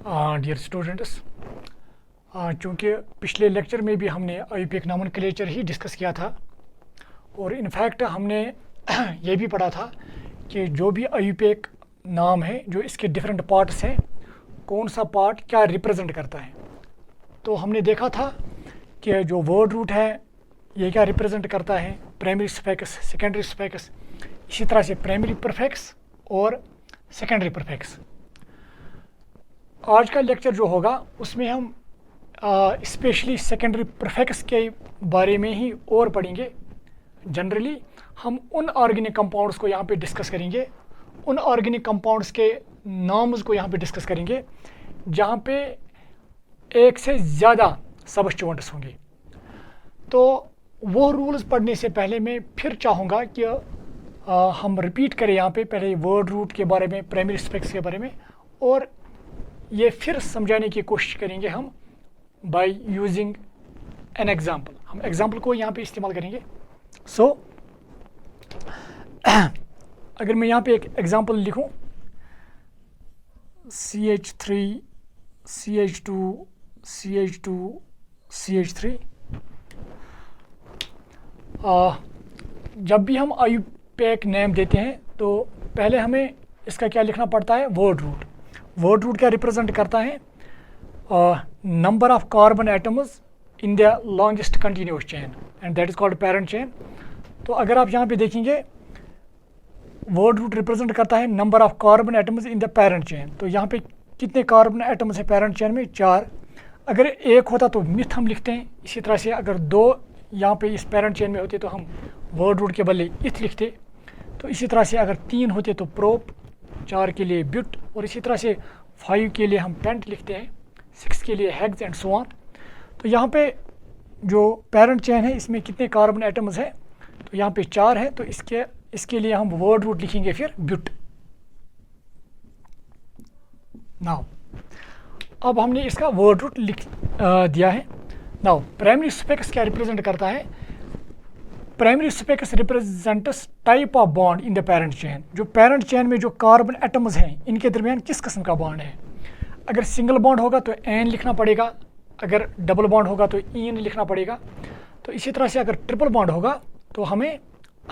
Dear students, चूँकि पिछले lecture में भी हमने आईयूपीएक नोमेनक्लेचर ही डिस्कस किया था और इनफैक्ट हमने ये भी पढ़ा था कि जो भी आईयूपीएक नाम है, जो इसके डिफरेंट पार्ट्स हैं, कौन सा पार्ट क्या रिप्रेजेंट करता है। तो हमने देखा था कि जो वर्ड रूट है ये क्या रिप्रेजेंट करता है, प्राइमरी सफिक्स, सेकेंडरी सफिक्स, इसी तरह से प्राइमरी प्रीफिक्स और सेकेंडरी प्रीफिक्स। आज का लेक्चर जो होगा उसमें हम स्पेशली सेकेंडरी प्रीफिक्स के बारे में ही और पढ़ेंगे। जनरली हम उन ऑर्गेनिक कंपाउंड्स को यहाँ पे डिस्कस करेंगे, उन ऑर्गेनिक कंपाउंड्स के नाम्स को यहाँ पे डिस्कस करेंगे जहाँ पे एक से ज़्यादा सबस्टिट्यूएंट्स होंगे। तो वो रूल्स पढ़ने से पहले मैं फिर चाहूँगा कि हम रिपीट करें यहाँ पे पहले वर्ड रूट के बारे में, प्राइमरी सफिक्स के बारे में, और ये फिर समझाने की कोशिश करेंगे हम बाय यूजिंग एन एग्जाम्पल। हम एग्जाम्पल को यहाँ पे इस्तेमाल करेंगे। सो अगर मैं यहाँ पे एक एग्जाम्पल लिखूँ, CH3 CH2 CH2 CH3, जब भी हम आईयूपीएक नेम देते हैं तो पहले हमें इसका क्या लिखना पड़ता है, वर्ड रूट। वर्ड रूट क्या रिप्रेजेंट करता है, number of carbon atoms in the longest continuous chain and that is called parent chain. तो अगर आप यहाँ पे देखेंगे वर्ड रूट रिप्रेजेंट करता है number of carbon atoms in the parent chain. तो यहाँ पे कितने कार्बन एटम्स है पेरेंट चेन में, 4। अगर एक होता तो मिथ हम लिखते हैं। इसी तरह से अगर 2 यहाँ पे इस पेरेंट चेन में होते तो हम वर्ड रूट के बदले इथ लिखते। तो इसी तरह से अगर 3 होते तो प्रोप, 4 के लिए ब्यूट, और इसी तरह से 5 के लिए हम पेंट लिखते हैं, 6 के लिए हेक्स एंड सो ऑन। तो यहाँ पे जो पेरेंट चेन है इसमें कितने कार्बन एटम्स हैं, तो यहाँ पे 4 है। तो इसके लिए हम वर्ड रूट लिखेंगे फिर ब्यूट। नाउ अब हमने इसका वर्ड रूट लिख दिया है। नाउ प्राइमरी सफिक्स क्या रिप्रेजेंट करता है, primary suffix represents type of bond in the parent chain. जो पेरेंट चेन में जो कार्बन एटम्स हैं इनके दरमियान किस किस्म का बॉन्ड है। अगर सिंगल बॉन्ड होगा तो एन लिखना पड़ेगा, अगर डबल बॉन्ड होगा तो इन लिखना पड़ेगा। तो इसी तरह से अगर ट्रिपल बॉन्ड होगा तो हमें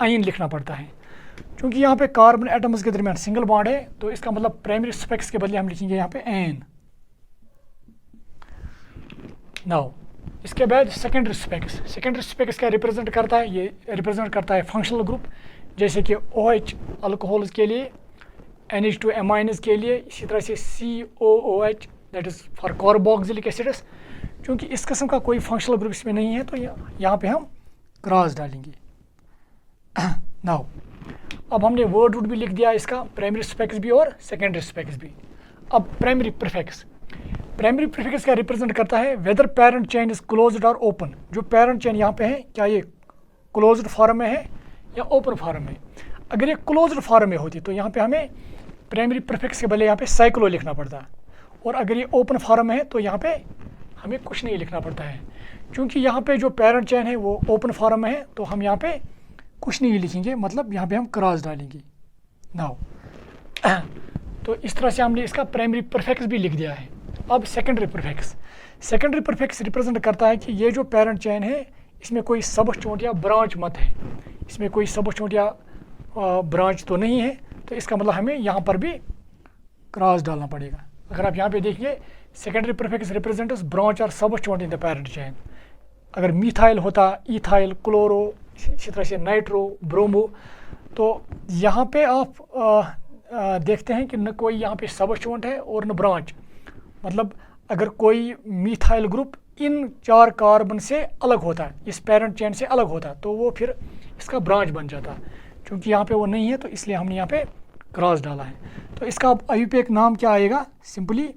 आइन लिखना पड़ता है। क्योंकि यहाँ पे कार्बन एटम्स के दरमियान सिंगल बॉन्ड है तो इसका मतलब प्राइमरी सफिक्स के बदले हम लिखेंगे यहाँ पे एन। नाउ इसके बाद सेकेंडरी सफिक्स। सेकेंडरी सफिक्स क्या रिप्रेजेंट करता है, ये रिप्रेजेंट करता है फंक्शनल ग्रुप, जैसे कि OH अल्कोहल्स के लिए, NH2 एमाइन्स के लिए, इसी तरह से COOH that is for carboxylic acids. क्योंकि इस किस्म का कोई फंक्शनल ग्रुप इसमें नहीं है तो यहाँ पे हम क्रॉस डालेंगे। नाउ अब हमने वर्ड रूट भी लिख दिया इसका, प्राइमरी सफिक्स भी और सेकेंडरी सफिक्स भी। अब प्राइमरी प्रीफिक्स। प्राइमरी प्रीफिक्स क्या रिप्रेजेंट करता है, whether parent chain is closed और ओपन। जो पेरेंट चेन यहाँ पे है क्या ये क्लोज्ड फॉर्म में है या ओपन फॉर्म में। अगर ये क्लोज्ड फॉर्म में होती तो यहाँ पे हमें प्राइमरी प्रीफिक्स के बदले यहाँ पे साइक्लो लिखना पड़ता, और अगर ये ओपन फॉर्म में है तो यहाँ पे हमें कुछ नहीं लिखना पड़ता है। क्योंकि यहाँ पे जो पेरेंट चेन है वो ओपन फॉर्म में है तो हम यहाँ पे कुछ नहीं लिखेंगे, मतलब यहाँ पे हम क्रॉस डालेंगे। नाउ तो इस तरह से हमने इसका प्राइमरी प्रीफिक्स भी लिख दिया है। अब secondary prefix. Secondary prefix represent करता है कि ये जो पेरेंट चेन है इसमें कोई सबस्टिट्यूएंट या ब्रांच मत है, इसमें कोई सबस्टिट्यूएंट या ब्रांच तो नहीं है, तो इसका मतलब हमें यहाँ पर भी क्रॉस डालना पड़ेगा। अगर आप यहाँ पे देखिए सेकेंडरी प्रीफिक्स रिप्रेजेंट्स ब्रांच और सबस्टिट्यूएंट इन द पेरेंट चेन। अगर मिथाइल होता, इथाइल, क्लोरो, इसी तरह से नाइट्रो, ब्रोमो, तो यहाँ पे आप देखते हैं कि न कोई यहाँ पे सबस्टिट्यूएंट है और न ब्रांच। मतलब अगर कोई मिथाइल ग्रुप इन 4 कार्बन से अलग होता, इस पेरेंट चेन से अलग होता, तो वो फिर इसका ब्रांच बन जाता। क्योंकि यहाँ पे वो नहीं है तो इसलिए हमने यहाँ पे क्रॉस डाला है। तो इसका अब आईयूपीएक नाम क्या आएगा, सिंपली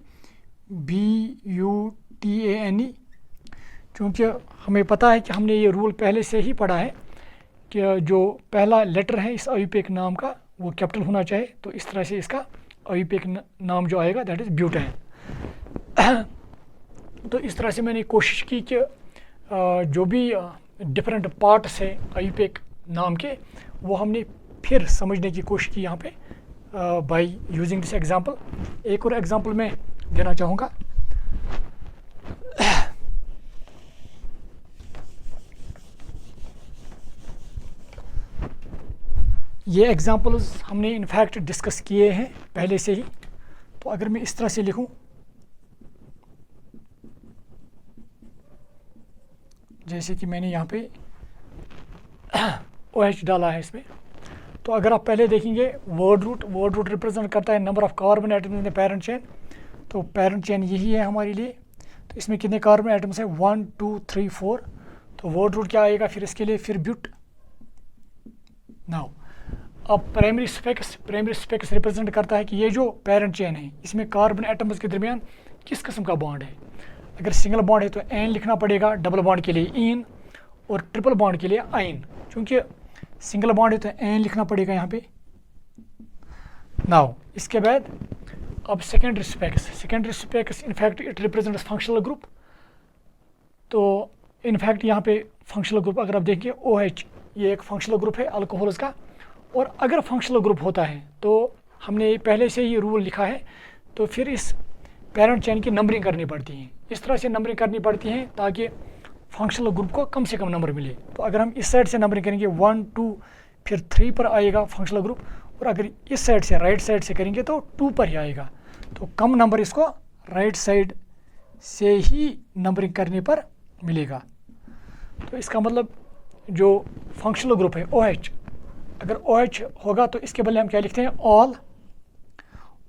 BUTANE। क्योंकि हमें पता है कि हमने ये रूल पहले से ही पढ़ा है कि जो पहला लेटर है इस आईयूपीएक नाम का वो कैपिटल होना चाहिए। तो इस तरह से इसका आईयूपीएक नाम जो आएगा दैट इज़ ब्यूटेन। तो इस तरह से मैंने कोशिश की कि जो भी डिफरेंट पार्ट्स हैं आईयूपीएक नाम के वो हमने फिर समझने की कोशिश की यहाँ पे बाय यूजिंग दिस एग्जांपल। एक और एग्जांपल मैं देना चाहूँगा। ये एग्जांपल्स हमने इनफैक्ट डिस्कस किए हैं पहले से ही। तो अगर मैं इस तरह से लिखूं, जैसे कि मैंने यहाँ पे OH डाला है इसमें, तो अगर आप पहले देखेंगे वर्ड रूट रिप्रेजेंट करता है number of carbon atoms in the parent chain. तो पैरेंट चेन यही है हमारे लिए। तो इसमें कितने कार्बन एटम्स हैं? 1 2 3 4। तो वर्ड रूट क्या आएगा फिर इसके लिए? फिर ब्यूट। नाउ अब प्राइमरी स्पेक्स रिप्रेजेंट करता है कि ये जो पैरेंट चेन है इसमें कार्बन एटम्स के दरमियान किस किस्म का बॉन्ड है। अगर सिंगल बॉन्ड है तो एन लिखना पड़ेगा, डबल बॉन्ड के लिए इन, और ट्रिपल बॉन्ड के लिए आइन। चूँकि सिंगल बॉन्ड है तो एन लिखना पड़ेगा यहाँ पे। नाउ इसके बाद अब secondary specs in fact it represents functional group. तो इनफैक्ट यहाँ पे फंक्शनल ग्रुप अगर आप देखेंगे OH ये एक फंक्शनल ग्रुप है अल्कोहल्स का। और अगर फंक्शनल ग्रुप होता है तो हमने पहले से ही रूल लिखा है, तो फिर इस पैरेंट चेन की नंबरिंग करनी पड़ती है। इस तरह से नंबरिंग करनी पड़ती है ताकि फंक्शनल ग्रुप को कम से कम नंबर मिले। तो अगर हम इस साइड से नंबरिंग करेंगे 1 2 फिर 3 पर आएगा फंक्शनल ग्रुप, और अगर इस साइड से राइट साइड से करेंगे तो 2 पर ही आएगा। तो कम नंबर इसको राइट साइड से ही नंबरिंग करने पर मिलेगा। तो इसका मतलब जो फंक्शनल ग्रुप है OH, अगर OH होगा तो इसके बदले हम क्या लिखते हैं? ऑल।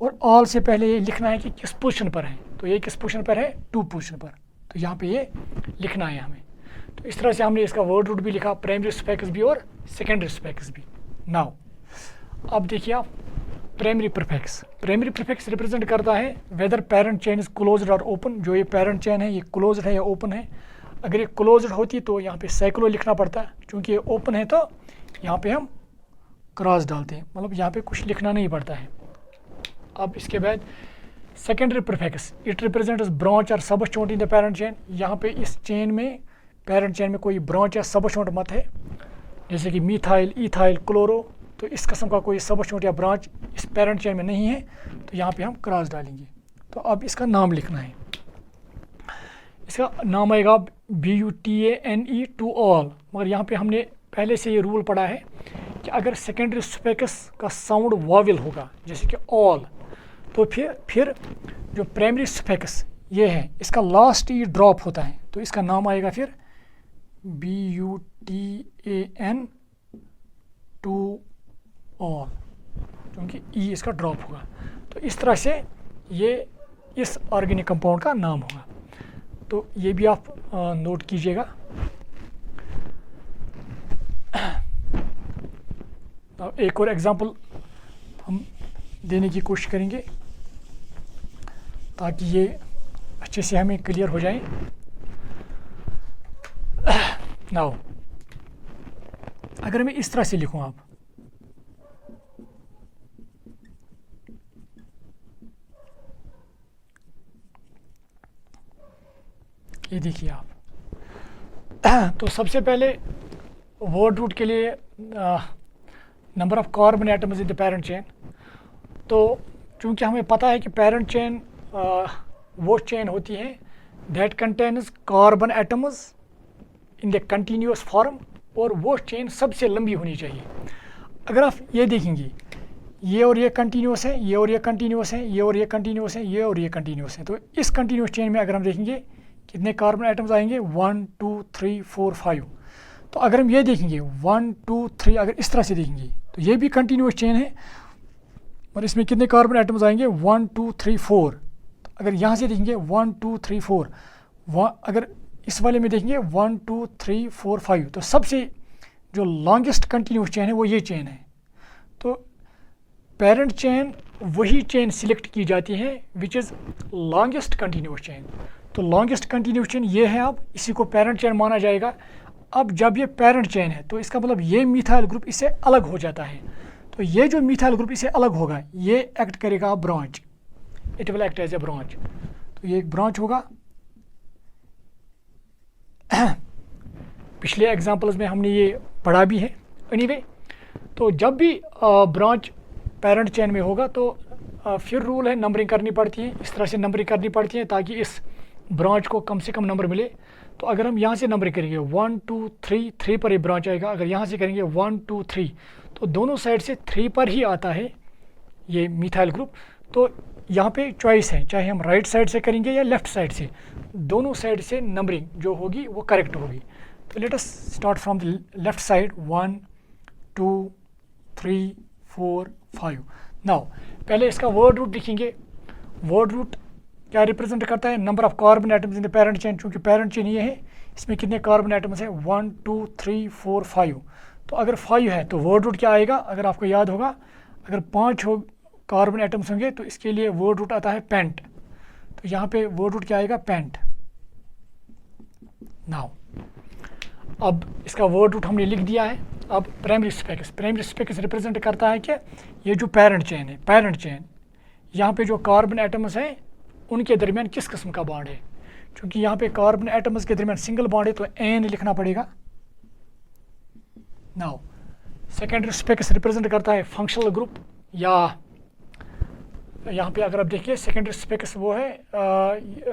और ऑल से पहले ये लिखना है कि किस पोजीशन पर है। तो ये किस पोजीशन पर है? 2 पोजीशन पर। तो यहाँ पे ये लिखना है हमें। तो इस तरह से हमने इसका वर्ड रूट भी लिखा, प्राइमरी स्पेक्स भी और सेकेंडरी स्पेक्स भी। नाउ अब देखिए आप प्राइमरी प्रीफिक्स रिप्रेजेंट करता है whether parent chain is closed और ओपन। जो ये पैरेंट चेन है ये क्लोज्ड है या ओपन है। अगर ये क्लोज्ड होती तो यहाँ पे साइक्लो लिखना पड़ता है, क्योंकि ये ओपन है तो यहाँ पे हम क्रॉस डालते हैं, मतलब यहाँ पे कुछ लिखना नहीं पड़ता है। अब इसके बाद secondary prefix it represents branch और सबस्टोन इन द पैरेंट चेन। यहाँ पे इस चेन में पैरेंट चेन में कोई ब्रांच या सबस्टोन मत है, जैसे कि मीथाइल, इथाइल, क्लोरो। तो इस किस्म का कोई सबस्टोन या ब्रांच इस पैरेंट चेन में नहीं है, तो यहाँ पे हम क्रॉस डालेंगे। तो अब इसका नाम लिखना है। इसका नाम आएगा BUTANE टू ऑल। मगर यहाँ पे हमने पहले से ये रूल पढ़ा है कि अगर सेकेंडरी स्पेक्स का साउंड वॉवेल होगा जैसे कि ऑल, तो फिर जो प्राइमरी स्पेक्स ये है इसका लास्ट ई ड्रॉप होता है, तो इसका नाम आएगा फिर BUTAN टू ऑल, क्योंकि ई इसका ड्रॉप होगा। तो इस तरह से ये इस ऑर्गेनिक कंपाउंड का नाम होगा। तो ये भी आप नोट कीजिएगा। एक और एग्जांपल हम देने की कोशिश करेंगे ताकि ये अच्छे से हमें क्लियर हो जाए। नाउ अगर मैं इस तरह से लिखूं, आप ये देखिए आप तो सबसे पहले वर्ड रूट के लिए number of carbon atoms in the parent chain. तो चूंकि हमें पता है कि पैरेंट चेन वो चेन होती है that contains carbon atoms in the continuous form, और वो चेन सबसे लंबी होनी चाहिए। अगर आप ये देखेंगे ये और ये कंटिन्यूस है, ये और ये कंटिन्यूस है, ये और ये कंटिन्यूस है, ये और ये कंटिन्यूस है। तो इस कंटिन्यूस चेन में अगर हम देखेंगे कितने कार्बन एटम्स आएंगे? 1 2 3 4 5। तो अगर हम ये देखेंगे 1 2 3, अगर इस तरह से देखेंगे तो ये भी कंटिन्यूस चेन है, और इसमें कितने कार्बन एटम्स आएंगे? 1 2 3 4। तो अगर यहाँ से देखेंगे 1 2 3 4, अगर इस वाले में देखेंगे 1 2 3 4 5, तो सबसे जो लॉन्गेस्ट कंटिन्यूस चेन है वो ये चेन है। तो पेरेंट चेन वही चेन सिलेक्ट की जाती है which is longest continuous chain. तो लॉन्गेस्ट कंटिन्यूस चेन ये है, अब इसी को पेरेंट चेन माना जाएगा। अब जब ये पेरेंट चेन है तो इसका मतलब ये मिथाइल ग्रुप इससे अलग हो जाता है। तो ये जो मिथाइल ग्रुप इससे अलग होगा ये एक्ट करेगा branch, it will act as a branch. तो ये एक ब्रांच होगा। पिछले एग्जांपल्स में हमने ये पढ़ा भी है एनीवे। तो जब भी ब्रांच पेरेंट चेन में होगा तो फिर रूल है नंबरिंग करनी पड़ती है, इस तरह से नंबरिंग करनी पड़ती है ताकि इस ब्रांच को कम से कम नंबर मिले। तो अगर हम यहाँ से नंबरिंग करेंगे 1 2 3 3 पर ये ब्रांच आएगा। अगर यहाँ से करेंगे 1 2 3 तो दोनों साइड से 3 पर ही आता है ये मिथाइल ग्रुप। तो यहाँ पे चॉइस है, चाहे हम राइट साइड से करेंगे या लेफ़्ट साइड से, दोनों साइड से नंबरिंग जो होगी वो करेक्ट होगी। तो let us start from the left side 1 2 3 4 5। Now पहले इसका वर्ड रूट लिखेंगे। वर्ड रूट क्या रिप्रेजेंट करता है? Number of carbon atoms in the parent chain. चूँकि पेरेंट चेन ये है, इसमें कितने कार्बन एटम्स हैं? 1 2 3 4 5। तो अगर 5 है तो वर्ड रूट क्या आएगा? अगर आपको याद होगा, अगर 5 कार्बन एटम्स होंगे तो इसके लिए वर्ड रूट आता है पेंट। तो यहाँ पे वर्ड रूट क्या आएगा? पेंट। नाउ अब इसका वर्ड रूट हमने लिख दिया है। अब primary specs, primary specs represent करता है कि ये जो पेरेंट चेन है, पेरेंट चेन, यहाँ पे जो कार्बन एटम्स हैं उनके दरमियान किस किस्म का बॉन्ड है। क्योंकि यहाँ पे कार्बन एटम्स के दरमियान सिंगल बॉन्ड है तो एन लिखना पड़ेगा। नाउ सेकेंडरी स्पेक्स रिप्रेजेंट करता है फंक्शनल ग्रुप, या यहाँ पे अगर आप देखिए सेकेंडरी स्पेक्स वो है,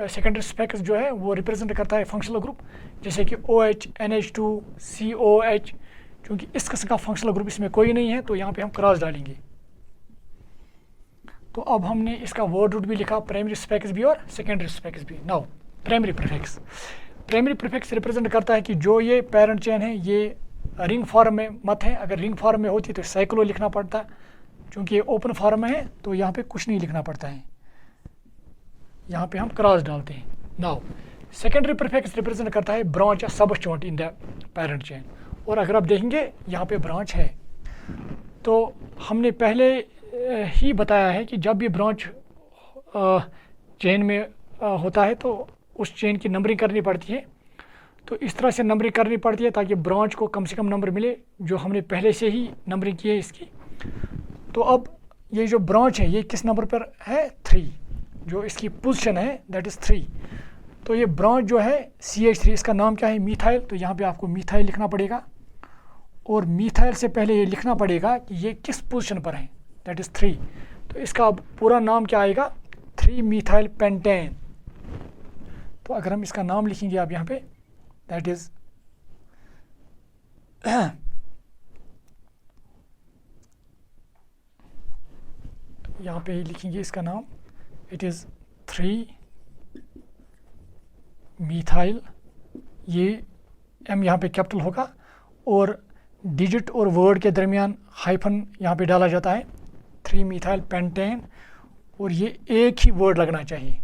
सेकेंडरी स्पेक्स जो है वो रिप्रेजेंट करता है फंक्शनल ग्रुप, जैसे कि OH NH2 COH। क्योंकि इस किस्म का फंक्शनल ग्रुप इसमें कोई नहीं है तो यहाँ पे हम क्रॉस डालेंगे। तो अब हमने इसका वर्ड रूट भी लिखा, प्राइमरी स्पेक्स भी और सेकेंडरी स्पेक्स भी। Now primary prefix, primary prefix represent करता है कि जो ये पेरेंट चेन है ये रिंग फॉर्म में मत है। अगर रिंग फॉर्म में होती तो साइक्लो लिखना पड़ता, क्योंकि ये ओपन फॉर्म में है तो यहाँ पे कुछ नहीं लिखना पड़ता है, यहाँ पे हम क्रॉस डालते हैं। नाउ सेकेंडरी प्रीफिक्स रिप्रेजेंट करता है ब्रांच या सब स्टॉट इन द पेरेंट चेन। और अगर आप देखेंगे यहाँ पे ब्रांच है, तो हमने पहले ही बताया है कि जब ये ब्रांच चेन में होता है तो उस चेन की नंबरिंग करनी पड़ती है। तो इस तरह से नंबरिंग करनी पड़ती है ताकि ब्रांच को कम से कम नंबर मिले, जो हमने पहले से ही नंबरिंग की है इसकी। तो अब ये जो ब्रांच है ये किस नंबर पर है? 3। जो इसकी पोजीशन है दैट इज़ 3। तो ये ब्रांच जो है CH3, इसका नाम क्या है? मीथाइल। तो यहाँ पे आपको मीथाइल लिखना पड़ेगा, और मीथाइल से पहले ये लिखना पड़ेगा कि ये किस पोजीशन पर है, दैट इज़ 3। तो इसका अब पूरा नाम क्या आएगा? 3 मीथाइल पेंटेन। तो अगर हम इसका नाम लिखेंगे आप यहाँ पे, दैट इज़ यहाँ पे ही लिखेंगे इसका नाम, इट इज़ 3 मीथाइल। ये M यहाँ पे कैपिटल होगा और डिजिट और वर्ड के दरमियान हाइफन यहाँ पे डाला जाता है, 3 मीथाइल पेंटेन। और ये एक ही वर्ड लगना चाहिए,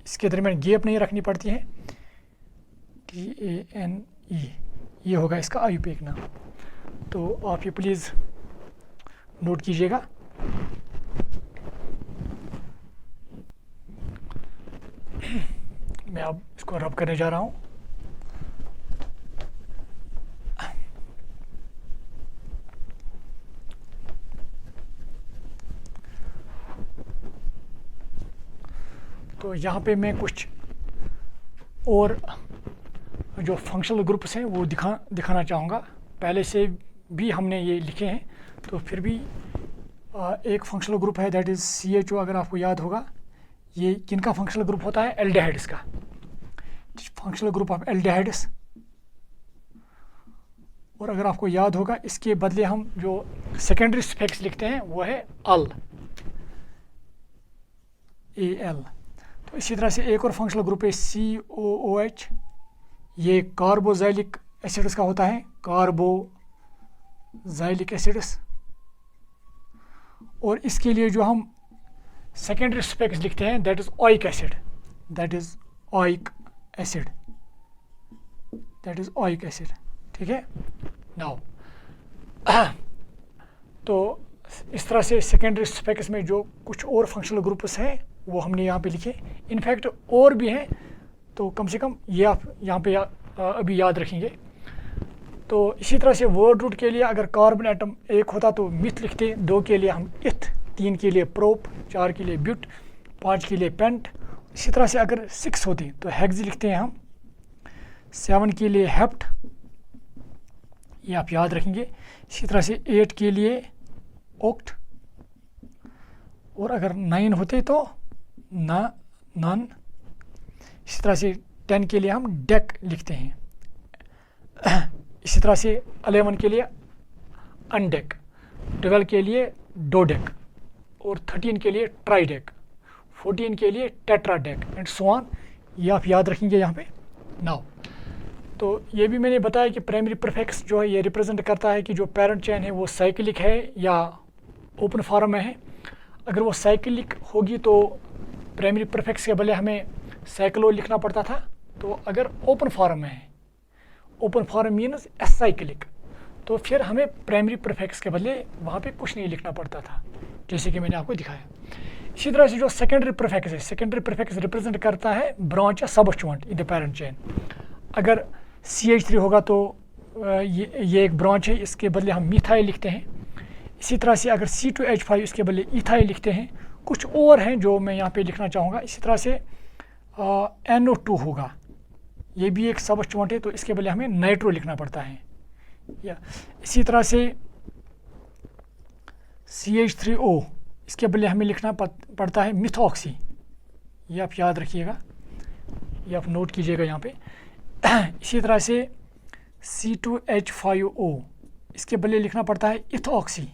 इसके दरमियान गैप नहीं रखनी पड़ती है। TANE ये होगा इसका IUPAC नाम। तो आप ये प्लीज़ नोट कीजिएगा। मैं अब इसको रब करने जा रहा हूँ। तो यहाँ पे मैं कुछ और जो फंक्शनल ग्रुप्स हैं वो दिखाना चाहूँगा। पहले से भी हमने ये लिखे हैं, तो फिर भी एक फंक्शनल ग्रुप है दैट इज़ CHO। अगर आपको याद होगा ये किनका फंक्शनल ग्रुप होता है? एल्डिहाइड्स का, फंक्शनल ग्रुप ऑफ एल्डिहाइड्स। और अगर आपको याद होगा इसके बदले हम जो सेकेंडरी स्पेक्स लिखते हैं वो है AL। तो इसी तरह से एक और फंक्शनल ग्रुप है COOH। ये कार्बोजाइलिक एसिड्स का होता है, कार्बोजाइलिक एसिड्स। और इसके लिए जो हम सेकेंडरी स्पेक्स लिखते हैं that is oic acid, that is oic acid, that is oic acid. ठीक है। नाउ तो इस तरह से सेकेंडरी स्पेक्स में जो कुछ और फंक्शनल ग्रुप्स हैं वो हमने यहाँ पे लिखे। इनफैक्ट और भी हैं, तो कम से कम ये आप यहाँ पे अभी याद रखेंगे। तो इसी तरह से वर्ड रूट के लिए अगर कार्बन एटम 1 होता तो मिथ लिखते, 2 के लिए हम इथ, 3 के लिए प्रोप, 4 के लिए ब्यूट, 5 के लिए पेंट। इसी तरह से अगर 6 होती तो हेक्स लिखते हैं हम, 7 के लिए हेप्ट, ये आप याद रखेंगे। इसी तरह से 8 के लिए ओक्ट, और अगर 9 होते तो नन। इसी तरह से 10 के लिए हम डेक लिखते हैं। इसी तरह से 11 के लिए अनडेक, 12 के लिए डोडेक, और 13 के लिए ट्राइडेक, 14 के लिए टेट्राडेक एंड सो ऑन। ये आप याद रखेंगे यहाँ पे। नाउ तो ये भी मैंने बताया कि प्राइमरी प्रीफिक्स जो है ये रिप्रेजेंट करता है कि जो पेरेंट चेन है वो साइक्लिक है या ओपन फॉर्म में है। अगर वो साइक्लिक होगी तो प्राइमरी प्रीफिक्स के बदले हमें साइक्लो लिखना पड़ता था। तो अगर ओपन फॉर्म में है, ओपन फॉर्म मीन्स एसाइक्लिक, तो फिर हमें प्राइमरी प्रीफिक्स के बदले वहाँ पे कुछ नहीं लिखना पड़ता था, जैसे कि मैंने आपको दिखाया। इसी तरह से जो सेकेंडरी प्रीफिक्स है, सेकेंडरी प्रीफिक्स रिप्रेजेंट करता है ब्रांच या सबस्टिट्यूएंट इन द पेरेंट चेन। अगर CH3 होगा तो ये एक ब्रांच है, इसके बदले हम मिथाइल लिखते हैं। इसी तरह से अगर C2H5 इसके बदले इथाइल लिखते हैं। कुछ और हैं जो मैं यहाँ पे लिखना चाहूँगा। इसी तरह से NO2 होगा, ये भी एक सबस्टिट्यूएंट है, तो इसके बदले हमें नाइट्रो लिखना पड़ता है। या इसी तरह से CH3O, इसके बदले हमें लिखना पड़ता है मिथॉक्सी। ये आप याद रखिएगा, ये आप नोट कीजिएगा यहाँ पे। इसी तरह से C2H5O, इसके बदले लिखना पड़ता है इथॉक्सी।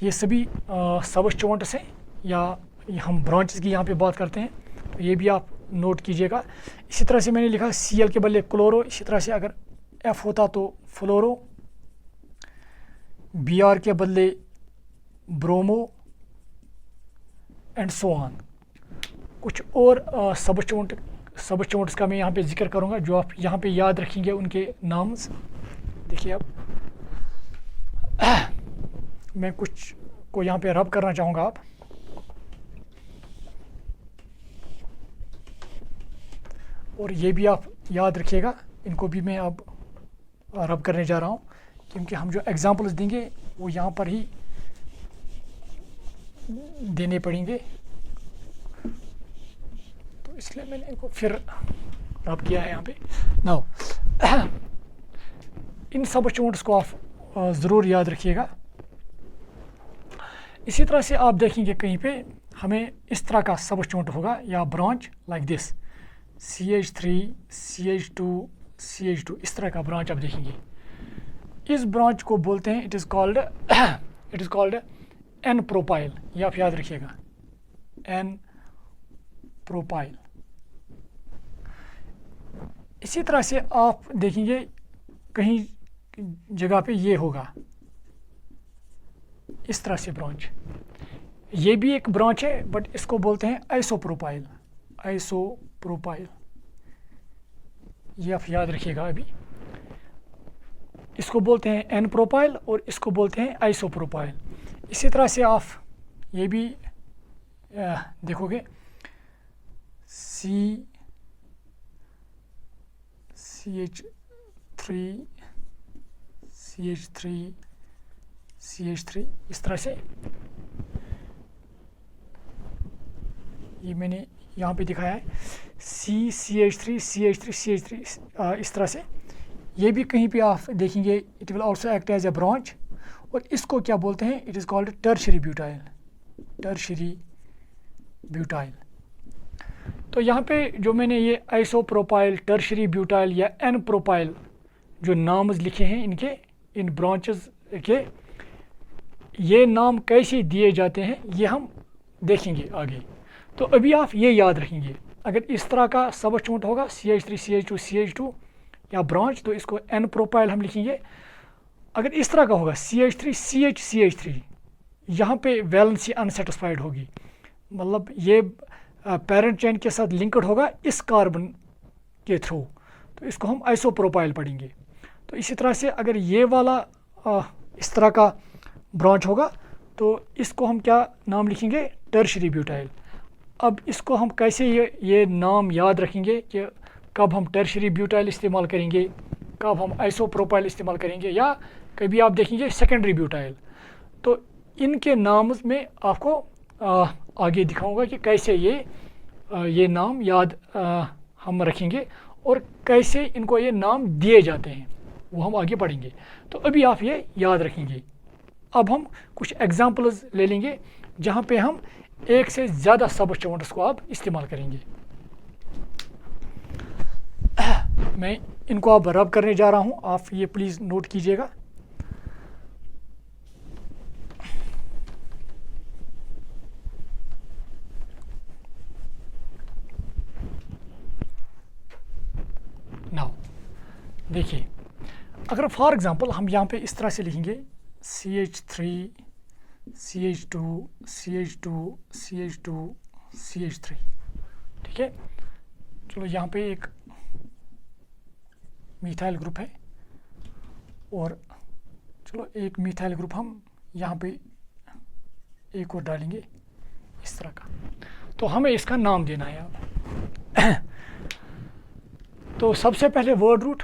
ये सभी सबस्टिट्यूएंट्स हैं या हम ब्रांचेस की यहाँ पे बात करते हैं, तो ये भी आप नोट कीजिएगा। इसी तरह से मैंने लिखा Cl के बदले क्लोरो। इसी तरह से अगर F होता तो फ्लोरो, Br के बदले ब्रोमो एंड सो ऑन। कुछ और सबस्टिट्यूएंट्स का मैं यहाँ पे जिक्र करूँगा जो आप यहाँ पे याद रखेंगे उनके नाम्स। देखिए अब मैं कुछ को यहाँ पे रब करना चाहूँगा आप। और ये भी आप याद रखिएगा, इनको भी मैं अब रब करने जा रहा हूँ, क्योंकि हम जो एग्जांपल्स देंगे वो यहाँ पर ही देने पड़ेंगे, तो इसलिए मैंने इनको फिर रब किया है यहाँ पे। नाउ इन सबस्टिट्यूएंट्स को आप ज़रूर याद रखिएगा। इसी तरह से आप देखेंगे कहीं पे हमें इस तरह का सबस्टिट्यूएंट होगा या branch like this, CH3 CH2 CH2, इस तरह का ब्रांच आप देखेंगे। इस ब्रांच को बोलते हैं it is called N propyl. ये आप याद रखिएगा, N प्रोपाइल। इसी तरह से आप देखेंगे कहीं जगह पे ये होगा इस तरह से ब्रांच। ये भी एक ब्रांच है बट इसको बोलते हैं आइसोप्रोपाइल। आइसोप्रोपाइल, ये आप याद रखिएगा। अभी इसको बोलते हैं N प्रोपाइल और इसको बोलते हैं आइसोप्रोपाइल। इसी तरह से आप ये भी देखोगे CH3 इस तरह से, ये मैंने यहाँ पे दिखाया है CH3 इस तरह से। ये भी कहीं पे आप देखेंगे it will also act as a branch, और इसको क्या बोलते हैं, it is called tertiary butyl. Tertiary butyl. तो यहाँ पे जो मैंने ये आइसोप्रोपाइल, टर्शियरी ब्यूटाइल या N प्रोपाइल जो नाम्स लिखे हैं इनके, इन ब्रांचेस के, ये नाम कैसे दिए जाते हैं ये हम देखेंगे आगे। तो अभी आप ये याद रखेंगे, अगर इस तरह का सबस्टिट्यूएंट होगा CH3 CH2 CH2 या ब्रांच, तो इसको N प्रोपाइल हम लिखेंगे। अगर इस तरह का होगा CH3 CH3, यहाँ पे वैलेंसी अनसेटिस्फाइड होगी, मतलब ये पेरेंट चेन के साथ लिंक्ड होगा इस कार्बन के थ्रू, तो इसको हम आइसोप्रोपाइल पढ़ेंगे। तो इसी तरह से अगर ये वाला इस तरह का ब्रांच होगा तो इसको हम क्या नाम लिखेंगे, टर्शियरी ब्यूटाइल। अब इसको हम कैसे ये नाम याद रखेंगे कि कब हम टर्शियरी ब्यूटाइल इस्तेमाल करेंगे, कब हम आइसोप्रोपाइल इस्तेमाल करेंगे, या कभी आप देखेंगे सेकेंडरी ब्यूटाइल। तो इनके नाम में आपको आगे दिखाऊंगा कि कैसे ये नाम याद हम रखेंगे और कैसे इनको ये नाम दिए जाते हैं, वो हम आगे पढ़ेंगे। तो अभी आप ये याद रखेंगे। अब हम कुछ एग्जांपल्स ले लेंगे जहाँ पे हम एक से ज़्यादा सब इंस्ट्रूमेंट्स को अब इस्तेमाल करेंगे। मैं इनको अब रब करने जा रहा हूँ, आप ये प्लीज़ नोट कीजिएगा। नाउ देखिए, अगर फॉर एग्जांपल हम यहाँ पे इस तरह से लिखेंगे CH3 CH2 CH2 CH2 CH3, ठीक है। चलो यहाँ पे एक मिथाइल ग्रुप है और चलो एक मिथाइल ग्रुप हम यहाँ पे एक और डालेंगे इस तरह का। तो हमें इसका नाम देना है अब। तो सबसे पहले वर्ड रूट,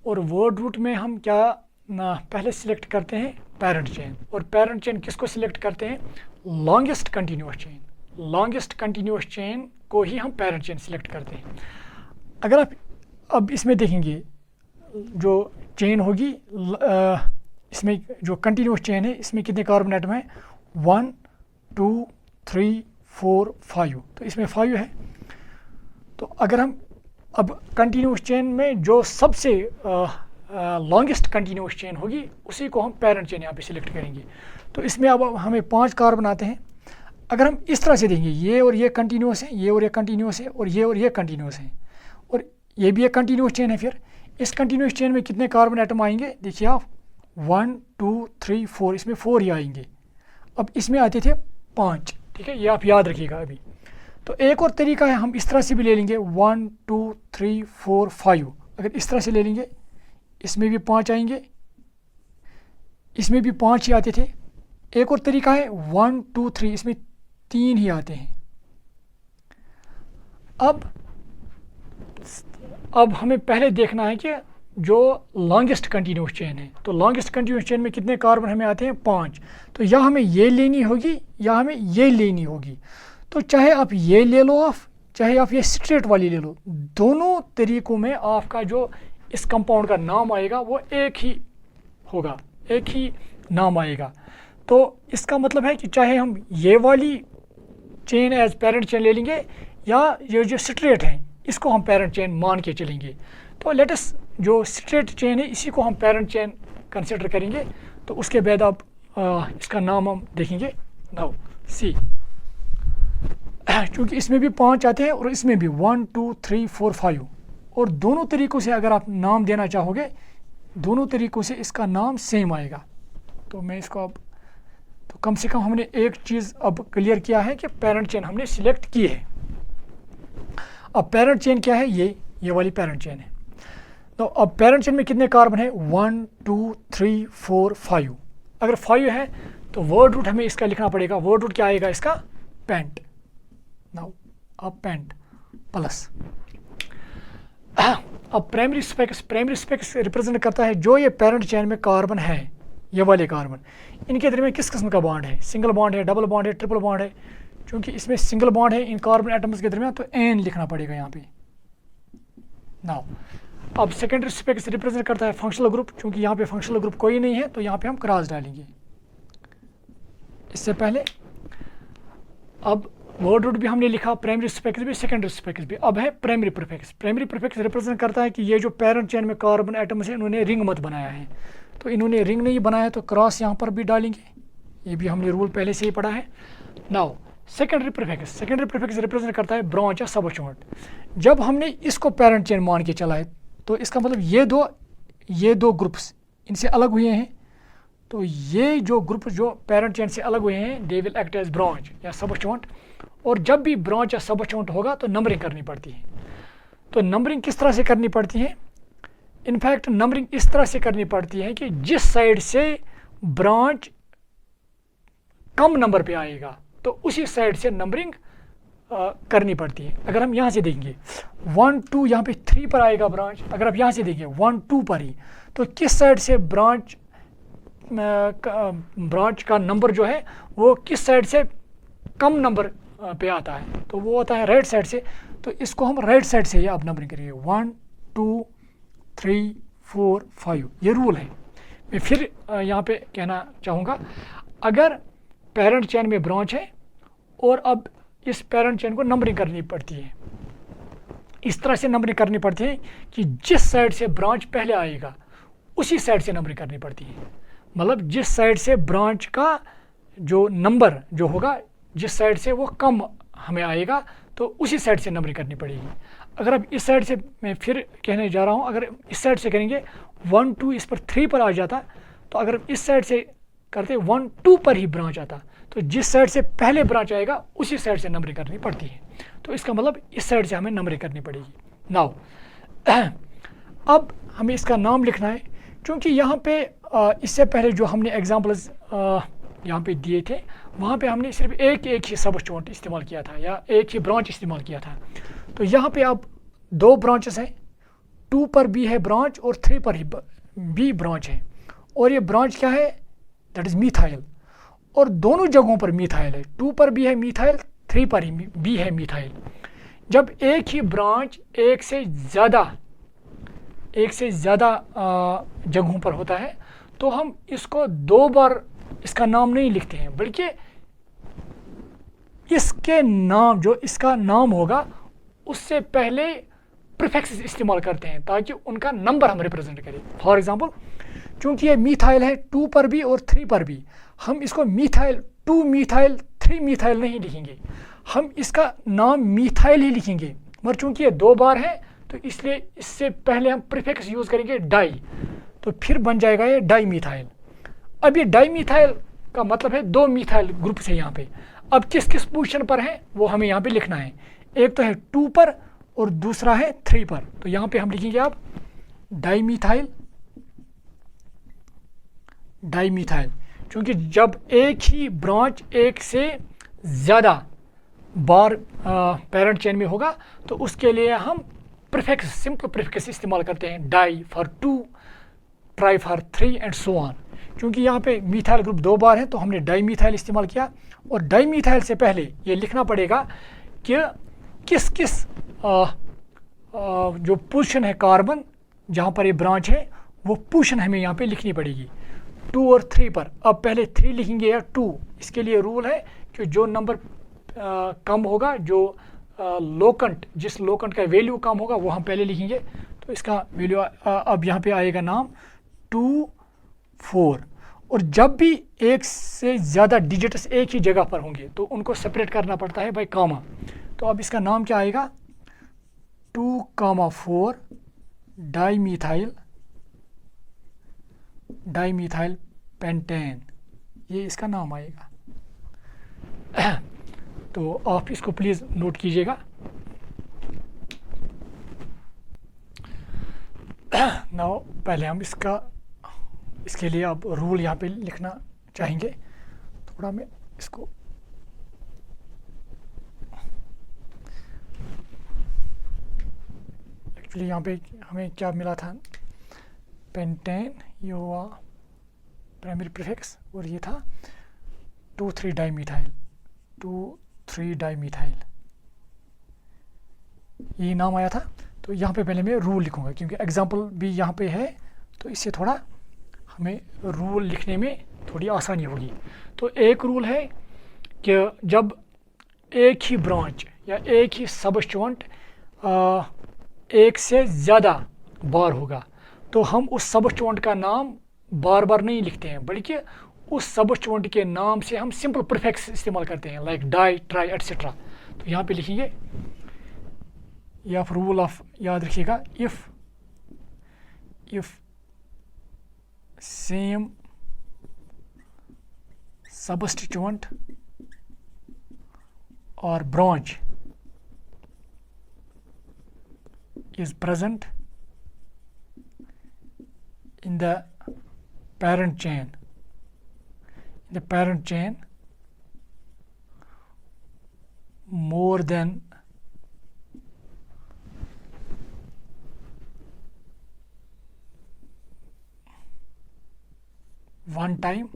और वर्ड रूट में हम क्या पहले सिलेक्ट करते हैं पेरेंट चेन, और पेरेंट चेन किसको सिलेक्ट करते हैं, longest continuous chain. Longest continuous chain को ही हम पेरेंट चेन सिलेक्ट करते हैं। अगर आप अब इसमें देखेंगे जो चेन होगी, इसमें जो कंटिन्यूअस चेन है इसमें कितने कार्बन एटम है, 1 2 3 4 5, तो इसमें 5 है। तो अगर हम अब कंटिन्यूअस चेन में जो सबसे लॉन्गेस्ट कंटिन्यूअस चेन होगी उसी को हम पेरेंट चेन यहाँ पे सिलेक्ट करेंगे। तो इसमें अब हमें 5 कार्बन आते हैं। अगर हम इस तरह से देखेंगे, ये और ये कंटिन्यूअस है, ये और ये कंटिन्यूअस है, और ये कंटिन्यूअस है, और ये भी एक कंटिन्यूअस चेन है। फिर इस कंटिन्यूअस चेन में कितने कार्बन एटम आएंगे, देखिए आप 1 2 3 4, इसमें 4 ही आएंगे। अब इसमें आते थे 5, ठीक है, ये आप याद रखिएगा अभी। तो एक और तरीका है, हम इस तरह से भी ले लेंगे 1 2 3 4 5। अगर इस तरह से ले लेंगे, इसमें भी 5 आएंगे, इसमें भी 5 ही आते थे। एक और तरीका है 1 2 3, इसमें 3 ही आते हैं। अब हमें पहले देखना है कि जो लॉन्गेस्ट कंटिन्यूअस चेन है, तो लॉन्गेस्ट कंटिन्यूअस चेन में कितने कार्बन हमें आते हैं, 5। तो या हमें ये लेनी होगी या हमें ये लेनी होगी। तो चाहे आप ये ले लो आप, चाहे आप ये स्ट्रेट वाली ले लो, दोनों तरीकों में आपका जो इस कंपाउंड का नाम आएगा वो एक ही होगा, एक ही नाम आएगा। तो इसका मतलब है कि चाहे हम ये वाली चेन एज पेरेंट चेन ले लेंगे या ये जो स्ट्रेट है इसको हम पेरेंट चेन मान के चलेंगे। तो लेटेस्ट जो स्ट्रेट चेन है इसी को हम पेरेंट चेन कंसिडर करेंगे। तो उसके बाद आप इसका नाम हम देखेंगे। नाउ सी, क्योंकि इसमें भी 5 आते हैं और इसमें भी 1 2 3 4 5, और दोनों तरीक़ों से अगर आप नाम देना चाहोगे, दोनों तरीक़ों से इसका नाम सेम आएगा। तो मैं इसको अब, तो कम से कम हमने एक चीज़ अब क्लियर किया है कि पेरेंट चेन हमने सिलेक्ट की है। अब पेरेंट चेन क्या है, ये वाली पेरेंट चेन है। तो अब पेरेंट चेन में कितने कार्बन है, 1 2 3 4 5। अगर 5 है तो वर्ड रूट हमें इसका लिखना पड़ेगा। वर्ड रूट क्या आएगा इसका, पेंट। नाउ अब पेंट प्लस। अब प्राइमरी स्पेक्स रिप्रेजेंट करता है जो ये पेरेंट चेन में कार्बन है, ये वाले कार्बन, इनके दरमियान किस किस्म का बॉन्ड है, सिंगल बॉन्ड है, डबल बॉन्ड है, ट्रिपल बॉन्ड है। क्योंकि इसमें सिंगल बॉन्ड है इन कार्बन एटम्स के दरमियान, तो एन लिखना पड़ेगा यहाँ पे। नाउ अब सेकेंडरी स्पेक्स रिप्रेजेंट करता है फंक्शनल ग्रुप। क्योंकि यहाँ पे फंक्शनल ग्रुप कोई नहीं है तो यहाँ पे हम क्रॉस डालेंगे। इससे पहले अब वर्ड रूट भी हमने लिखा, प्राइमरी स्पेक्स भी, सेकेंडरी स्पेक्स भी। अब है primary prefix. Primary prefix represent करता है कि ये जो पेरेंट चेन में कार्बन एटम्स है इन्होंने रिंग मत बनाया है। तो इन्होंने रिंग नहीं बनाया तो क्रॉस यहाँ पर भी डालेंगे। ये भी हमने रूल पहले से ही पढ़ा है। नाउ सेकेंडरी प्रीफिक्स रिप्रेजेंट करता है ब्रांच या सब इंस्ट्रूमेंट। जब हमने इसको पेरेंट चेन मान के चला है तो इसका मतलब ये दो ग्रुप्स इनसे अलग हुए हैं। तो ये जो ग्रुप जो पेरेंट चेन से अलग हुए हैं, they will act as branch या सब इंस्ट्रूमेंट। और जब भी ब्रांच या सब इंस्ट्रूमेंट होगा तो नंबरिंग करनी पड़ती है। तो नंबरिंग किस तरह से करनी पड़ती है, इनफैक्ट नंबरिंग इस तरह से करनी पड़ती है कि जिस साइड से ब्रांच कम नंबर पे आएगा तो उसी साइड से नंबरिंग करनी पड़ती है। अगर हम यहाँ से देखेंगे 1 2, यहाँ पे 3 पर आएगा ब्रांच। अगर आप यहाँ से देखें 1 2 पर ही, तो किस साइड से ब्रांच का नंबर जो है वो किस साइड से कम नंबर पे आता है, तो वो आता है राइट साइड से। तो इसको हम राइट साइड से ही आप नंबरिंग करिए 1 2 3 4 5, ये रूल है। मैं फिर यहाँ पे कहना चाहूँगा, अगर पेरेंट चेन में ब्रांच है और अब इस पेरेंट चेन को नंबरिंग करनी पड़ती है, इस तरह से नंबरिंग करनी पड़ती है कि जिस साइड से ब्रांच पहले आएगा उसी साइड से नंबरिंग करनी पड़ती है। मतलब जिस साइड से ब्रांच का जो नंबर जो होगा, जिस साइड से वो कम हमें आएगा तो उसी साइड से नंबरिंग करनी पड़ेगी। अगर अब इस साइड से, मैं फिर कहने जा रहा हूँ, अगर इस साइड से करेंगे 1 2 इस पर 3 पर आ जाता, तो अगर इस साइड से करते 1 2 पर ही ब्रांच आता, तो जिस साइड से पहले ब्रांच आएगा उसी साइड से नंबरिंग करनी पड़ती है। तो इसका मतलब इस साइड से हमें नंबरिंग करनी पड़ेगी। नाउ अब हमें इसका नाम लिखना है, क्योंकि यहाँ पे इससे पहले जो हमने एग्जाम्पल्स यहाँ पे दिए थे, वहाँ पे हमने सिर्फ एक ही सब स्टूडेंट इस्तेमाल किया था या एक ही ब्रांच इस्तेमाल किया था। तो यहाँ पे अब 2 ब्रांचेस हैं, 2 पर भी है ब्रांच और 3 पर ही भी ब्रांच है, और ये ब्रांच क्या है, दैट इज़ मीथाइल, और दोनों जगहों पर मीथाइल है, 2 पर भी है मीथाइल, 3 पर भी है मीथाइल। जब एक ही ब्रांच एक से ज़्यादा जगहों पर होता है तो हम इसको 2 बार इसका नाम नहीं लिखते हैं, बल्कि इसके नाम, जो इसका नाम होगा उससे पहले प्रीफिक्स इस्तेमाल करते हैं ताकि उनका नंबर हम रिप्रेजेंट करें। फॉर एग्जांपल, क्योंकि ये मीथाइल है 2 पर भी और 3 पर भी, हम इसको मीथाइल 2 मीथाइल 3 मीथाइल नहीं लिखेंगे, हम इसका नाम मीथाइल ही लिखेंगे। मगर चूंकि ये 2 बार है तो इसलिए इससे पहले हम प्रीफिक्स यूज़ करेंगे डाई, तो फिर बन जाएगा ये डाई मीथाइल। अब ये डाई मीथाइल का मतलब है 2 मीथाइल ग्रुप से यहाँ पे। अब किस किस पोजीशन पर है वो हमें यहाँ पे लिखना है, एक तो है 2 पर और दूसरा है 3 पर। तो यहाँ पे हम लिखेंगे अब डाई मीथाइल, क्योंकि जब एक ही ब्रांच एक से ज़्यादा बार पेरेंट चेन में होगा तो उसके लिए हम प्रीफिक्स, सिंपल प्रीफिक्स इस्तेमाल करते हैं, di for 2, tri for 3 and so on. क्योंकि यहाँ पे मीथाइल ग्रुप 2 बार है तो हमने डाई मीथाइल इस्तेमाल किया, और डाई मीथाइल से पहले ये लिखना पड़ेगा कि किस किस जो पोजीशन है कार्बन जहाँ पर ये ब्रांच है वो पोजीशन हमें यहाँ पे लिखनी पड़ेगी 2 और 3 पर। अब पहले 3 लिखेंगे या 2, इसके लिए रूल है कि जो नंबर कम होगा, जो लोकेंट, जिस लोकेंट का वैल्यू कम होगा वो हम पहले लिखेंगे। तो इसका वैल्यू अब यहाँ पे आएगा नाम 2 4, और जब भी एक से ज़्यादा डिजिट्स एक ही जगह पर होंगे तो उनको सेपरेट करना पड़ता है बाय कामा। तो अब इसका नाम क्या आएगा, 2, 4 डाई मीथाइल पेंटेन, ये इसका नाम आएगा। तो आप इसको प्लीज़ नोट कीजिएगा। नाउ पहले हम इसके लिए आप रूल यहाँ पे लिखना चाहेंगे। थोड़ा मैं इसको एक्चुअली यहाँ पे हमें क्या मिला था, पेंटेन, ये हुआ प्राइमरी प्रीफिक्स, और ये था 2 3 डाई मीथाइल, 2 3 डाई मीथाइल, ये नाम आया था। तो यहाँ पे पहले मैं रूल लिखूँगा क्योंकि एग्जाम्पल भी यहाँ पे है, तो इससे थोड़ा हमें रूल लिखने में थोड़ी आसानी होगी। तो एक रूल है कि जब एक ही ब्रांच या एक ही सबस्टिट्यूएंट एक से ज़्यादा बार होगा तो हम उस सबस्टिट्यूएंट का नाम बार बार नहीं लिखते हैं, बल्कि उस सबस्टिट्यूएंट के नाम से हम सिंपल प्रीफिक्स इस्तेमाल करते हैं, लाइक डाई, ट्राई, एटसेट्रा। तो यहाँ पे लिखेंगे, या रूल ऑफ याद रखिएगा, if same substituent or branch is present in the parent chain, more than one time,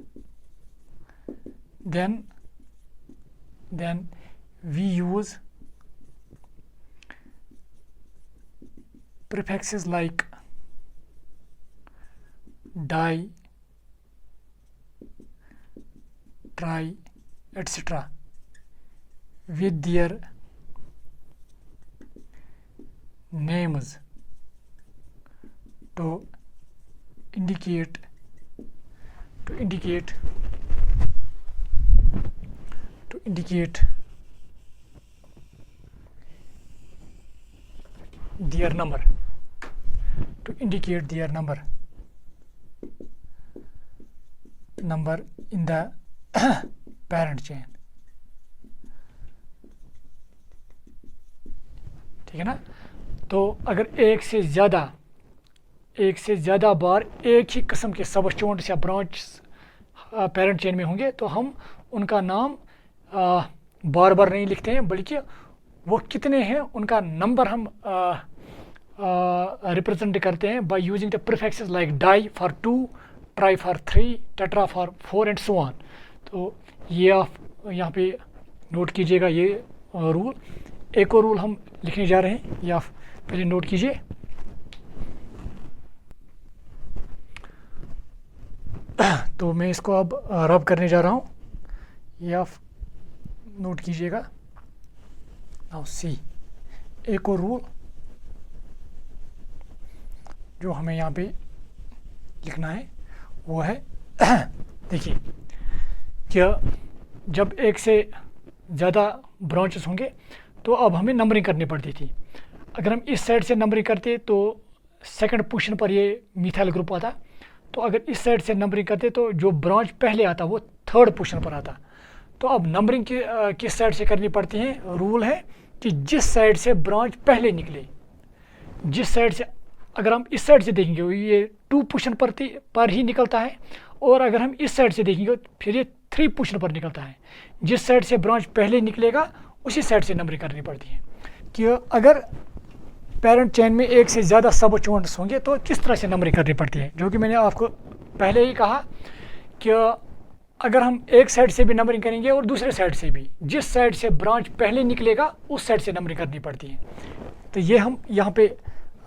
then we use prefixes like die, try, etc. with their names to indicate their number, number in the parent chain. ठीक है ना। तो अगर एक से ज़्यादा बार एक ही किस्म के सब स्टूडेंट्स या ब्रांच पेरेंट चेन में होंगे तो हम उनका नाम बार बार नहीं लिखते हैं, बल्कि वो कितने हैं उनका नंबर हम रिप्रेजेंट करते हैं by using the prefixes like di for 2, tri for 3, tetra for 4 and so on. तो ये आप यहाँ पे नोट कीजिएगा ये रूल। एक और रूल हम लिखने जा रहे हैं, ये आप पहले नोट कीजिए। तो मैं इसको अब रब करने जा रहा हूँ, ये आप नोट कीजिएगा। नाउ सी, एक और रूल जो हमें यहाँ पे लिखना है वो है देखिए कि जब एक से ज़्यादा ब्रांचेस होंगे तो अब हमें नंबरिंग करनी पड़ती थी। अगर हम इस साइड से नंबरिंग करते तो सेकंड पोजीशन पर ये मिथाइल ग्रुप आता, तो अगर इस साइड से नंबरिंग करते तो जो ब्रांच पहले आता वो थर्ड पोजीशन पर आता। तो अब नंबरिंग किस साइड से करनी पड़ती है? रूल है कि जिस साइड से ब्रांच पहले निकले, जिस साइड से, अगर हम इस साइड से देखेंगे ये 2 पोजीशन पर ही निकलता है, और अगर हम इस साइड से देखेंगे फिर ये 3 पोजीशन पर निकलता है। जिस साइड से ब्रांच पहले निकलेगा उसी साइड से नंबरिंग करनी पड़ती है। कि अगर पेरेंट चेन में एक से ज़्यादा सब स्टूडेंट्स होंगे तो किस तरह से नंबरिंग करनी पड़ती है, जो कि मैंने आपको पहले ही कहा कि अगर हम एक साइड से भी नंबरिंग करेंगे और दूसरे साइड से भी, जिस साइड से ब्रांच पहले निकलेगा उस साइड से नंबरिंग करनी पड़ती है। तो ये हम यहाँ पे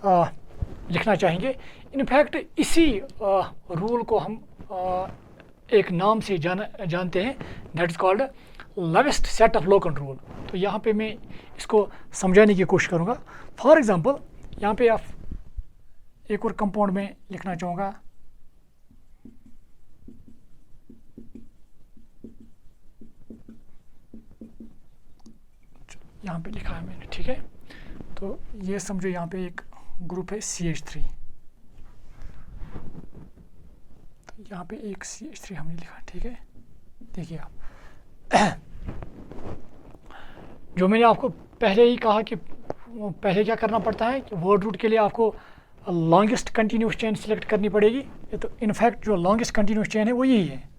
लिखना चाहेंगे। इनफैक्ट इसी रूल को हम एक नाम से जानते हैं, that is called lowest set of locant rule. तो यहाँ पे मैं इसको समझाने की कोशिश करूँगा। फॉर एग्जांपल यहाँ पे आप एक और कंपाउंड में लिखना चाहूँगा, यहाँ पे लिखा है मैंने, ठीक है। तो ये समझो यहाँ पे एक ग्रुप है CH3, तो यहाँ पे एक CH3 हमने लिखा, ठीक है। देखिए आप जो मैंने आपको पहले ही कहा कि पहले क्या करना पड़ता है कि वर्ड रूट के लिए आपको लॉन्गेस्ट कंटिन्यूस चेन सिलेक्ट करनी पड़ेगी। ये तो इनफैक्ट जो लॉन्गेस्ट कंटिन्यूस चेन है वो यही है।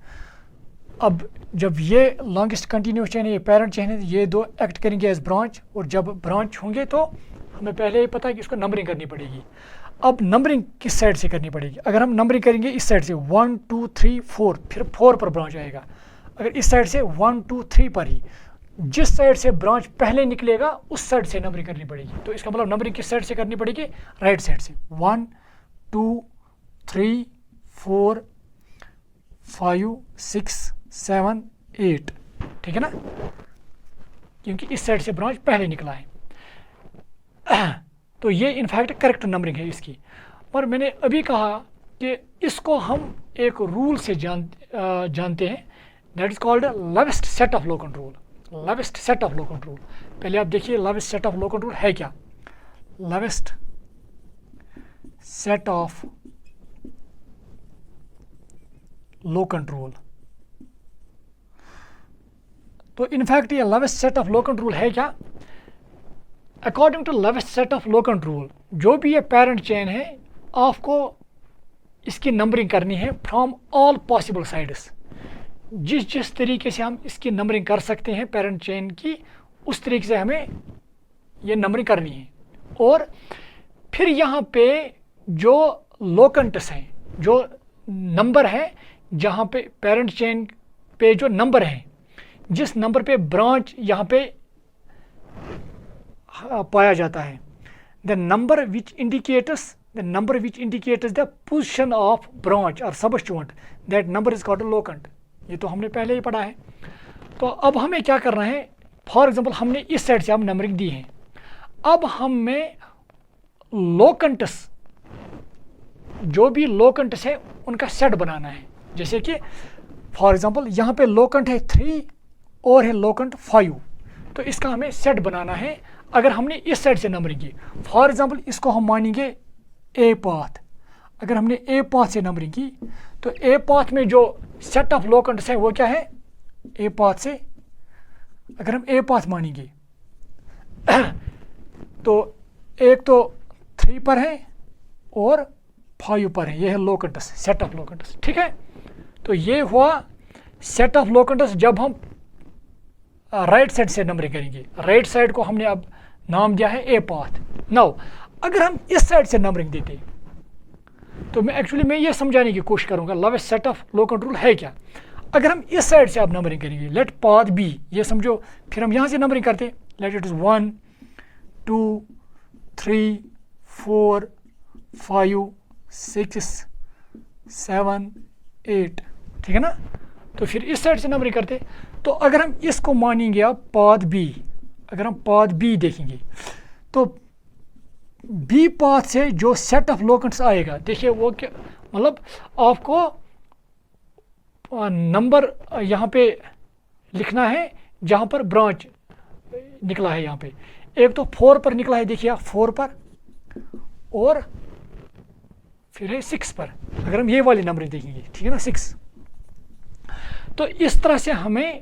अब जब ये लॉन्गेस्ट कंटिन्यूस चेन है, ये पेरेंट चेन है, ये दो एक्ट करेंगे एज ब्रांच, और जब ब्रांच होंगे तो हमें पहले ही पता है कि इसको नंबरिंग करनी पड़ेगी। अब नंबरिंग किस साइड से करनी पड़ेगी? अगर हम नंबरिंग करेंगे इस साइड से 1 2 3 4, फिर 4 पर ब्रांच आएगा। अगर इस साइड से 1 2 3 पर ही, जिस साइड से ब्रांच पहले निकलेगा उस साइड से नंबरिंग करनी पड़ेगी। तो इसका मतलब नंबरिंग किस साइड से करनी पड़ेगी? राइट साइड से। 1 2 3 4 5 6 7 8, ठीक है ना, क्योंकि इस साइड से ब्रांच पहले निकला है। तो ये इनफैक्ट करेक्ट नंबरिंग है इसकी। पर मैंने अभी कहा कि इसको हम एक रूल से जानते हैं, that is called lowest set of locant rule. Lowest set of locant rule, पहले आप देखिए lowest set of locant rule है क्या। Lowest set of locant rule, तो इनफैक्ट ये lowest set of locant rule है क्या? According to lowest set of locant rule, जो भी ये पेरेंट चेन है आपको इसकी नंबरिंग करनी है फ्रॉम ऑल पॉसिबल साइड्स। जिस तरीके से हम इसकी नंबरिंग कर सकते हैं पेरेंट चेन की, उस तरीके से हमें ये नंबरिंग करनी है। और फिर यहाँ पे जो लोकेंट्स हैं, जो नंबर है, जहाँ पे पेरेंट चेन पे जो नंबर है, जिस नंबर पे ब्रांच यहाँ पे पाया जाता है, the number which indicates the position of branch और substituent, that number is called locant. ये तो हमने पहले ही पढ़ा है। तो अब हमें क्या करना है, फॉर एग्जांपल हमने इस साइड से हम नंबरिंग दी है, अब हमें लोकंटस, जो भी लोकंटस है उनका सेट बनाना है। जैसे कि फॉर एग्जांपल यहाँ पे लोकंट है 3 और है लोकंट 5, तो इसका हमें सेट बनाना है। अगर हमने इस साइड से नंबरिंग की, फॉर एग्जांपल इसको हम मानेंगे ए पाथ, अगर हमने ए पाथ से नंबरिंग की तो ए पाथ में जो सेट ऑफ लोकंट्स है वो क्या है, ए पाथ से अगर हम ए पाथ मानेंगे तो एक तो 3 पर है और 5 पर है, ये है लोकंटस, सेट ऑफ लोकंटस। ठीक है, तो ये हुआ सेट ऑफ लोकंटस जब हम राइट साइड से नंबरिंग करेंगे। राइट साइड को हमने अब नाम दिया है ए पाथ। नाउ अगर हम इस साइड से नंबरिंग देते तो मैं ये समझाने की कोशिश करूंगा lowest set of locant rule है क्या। अगर हम इस साइड से अब नंबरिंग करेंगे, लेट पाथ बी, ये समझो, फिर हम यहाँ से नंबरिंग करते, लेट इट इज 1 2 3 4 5 6 7 8, ठीक है ना। तो फिर इस साइड से नंबरिंग करते, तो अगर हम इसको मानेंगे अब पाथ बी, अगर हम पाथ बी देखेंगे तो बी पाथ से जो सेट ऑफ लोकंट्स आएगा, देखिए वो क्या, मतलब आपको नंबर यहाँ पे लिखना है जहाँ पर ब्रांच निकला है। यहाँ पे एक तो 4 पर निकला है, देखिए आप 4 पर, और फिर है 6 पर, अगर हम ये वाली नंबर देखेंगे, ठीक है ना, 6। तो इस तरह से हमें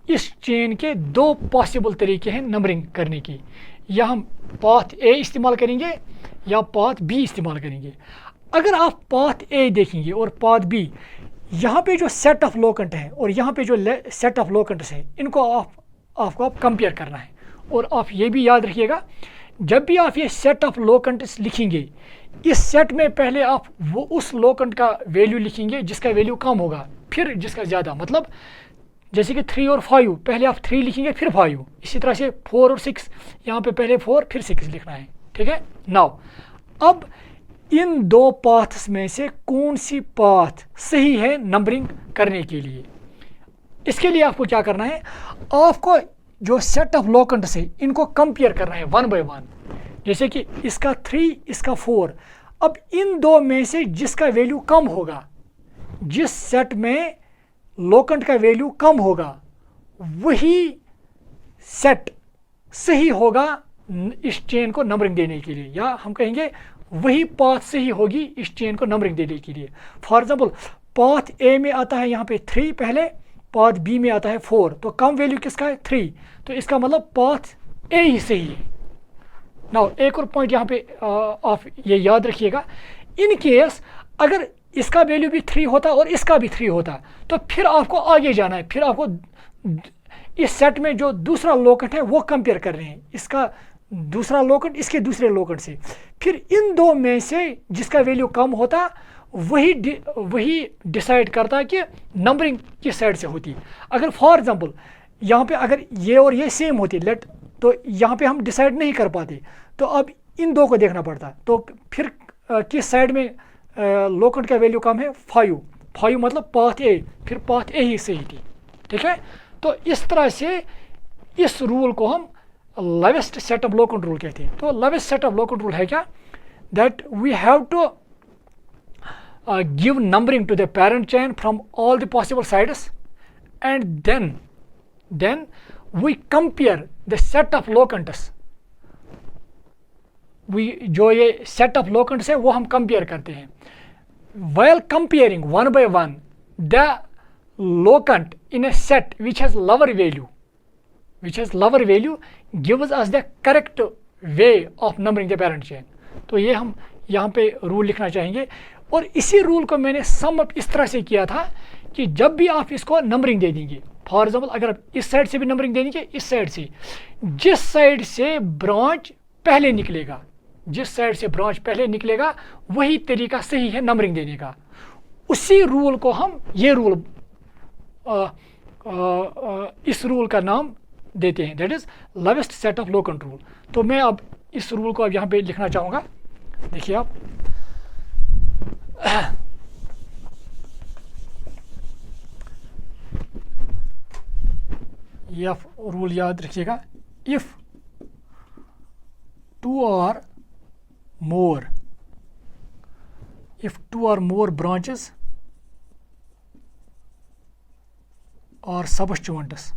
इस चेन के 2 पॉसिबल तरीके हैं नंबरिंग करने की, या हम पाथ ए इस्तेमाल करेंगे या पाथ बी इस्तेमाल करेंगे। अगर आप पाथ ए देखेंगे और पाथ बी, यहाँ पे जो सेट ऑफ लोकंट है और यहाँ पे जो सेट ऑफ लोकंट्स है, इनको आपको कंपेयर करना है। और आप ये भी याद रखिएगा, जब भी आप ये सेट ऑफ लोकंट्स लिखेंगे, इस सेट में पहले आप वो उस लोकंट का वैल्यू लिखेंगे जिसका वैल्यू कम होगा, फिर जिसका ज़्यादा, मतलब जैसे कि 3 और 5, पहले आप 3 लिखेंगे फिर 5, इसी तरह से 4 और 6, यहाँ पे पहले 4 फिर 6 लिखना है। ठीक है, नाउ अब इन 2 पाथ्स में से कौन सी पाथ सही है नंबरिंग करने के लिए, इसके लिए आपको क्या करना है, आपको जो सेट ऑफ लोकंट्स है इनको कंपेयर करना है 1 बाय 1। जैसे कि इसका 3, इसका 4, अब इन 2 में से जिसका वैल्यू कम होगा, जिस सेट में लोकंट का वैल्यू कम होगा, वही सेट सही होगा इस चेन को नंबरिंग देने के लिए, या हम कहेंगे वही पाथ सही होगी इस चेन को नंबरिंग देने के लिए। फॉर एग्जांपल पाथ ए में आता है यहाँ पे 3 पहले, पाथ बी में आता है 4, तो कम वैल्यू किसका है 3, तो इसका मतलब पाथ ए ही सही है। नाउ एक और पॉइंट यहाँ पे आप ये याद रखिएगा, इन केस अगर इसका वैल्यू भी 3 होता और इसका भी 3 होता, तो फिर आपको आगे जाना है, फिर आपको इस सेट में जो दूसरा लोकंट है वो कंपेयर कर रहे हैं, इसका दूसरा लोकंट इसके दूसरे लोकंट से, फिर इन 2 में से जिसका वैल्यू कम होता वही डिसाइड करता कि नंबरिंग किस साइड से होती। अगर फॉर एग्जांपल यहाँ पे अगर ये और ये सेम होती लेट, तो यहाँ पे हम डिसाइड नहीं कर पाते, तो अब इन 2 को देखना पड़ता, तो फिर किस साइड में लोकंट का वैल्यू कम है 5 मतलब पाथ ए, फिर पाथ ए ही सही थी। ठीक है, तो इस तरह से इस रूल को हम lowest set of locant rule कहते हैं। तो lowest set of locant rule है क्या, that we have to give numbering to the parent chain from all the possible sides, and then we compare the set of locusts, जो ये set of locusts है वो हम compare करते हैं। while comparing 1 by 1 the locant in a set which has lower value gives us the correct way of numbering the parent chain। तो ये हम यहाँ पे रूल लिखना चाहेंगे, और इसी रूल को मैंने सम अप इस तरह से किया था कि जब भी आप इसको नंबरिंग दे देंगे, फॉर एग्जांपल अगर आप इस साइड से भी नंबरिंग दे देंगे, इस साइड से जिस साइड से ब्रांच पहले निकलेगा, वही तरीका सही है नंबरिंग देने का। उसी रूल को हम इस रूल का नाम देते हैं, that is lowest set of locant rule. तो मैं अब इस रूल को अब यहाँ पे लिखना चाहूँगा, देखिए आप ये आप रूल याद रखिएगा, इफ टू और मोर ब्रांचेस और substituents,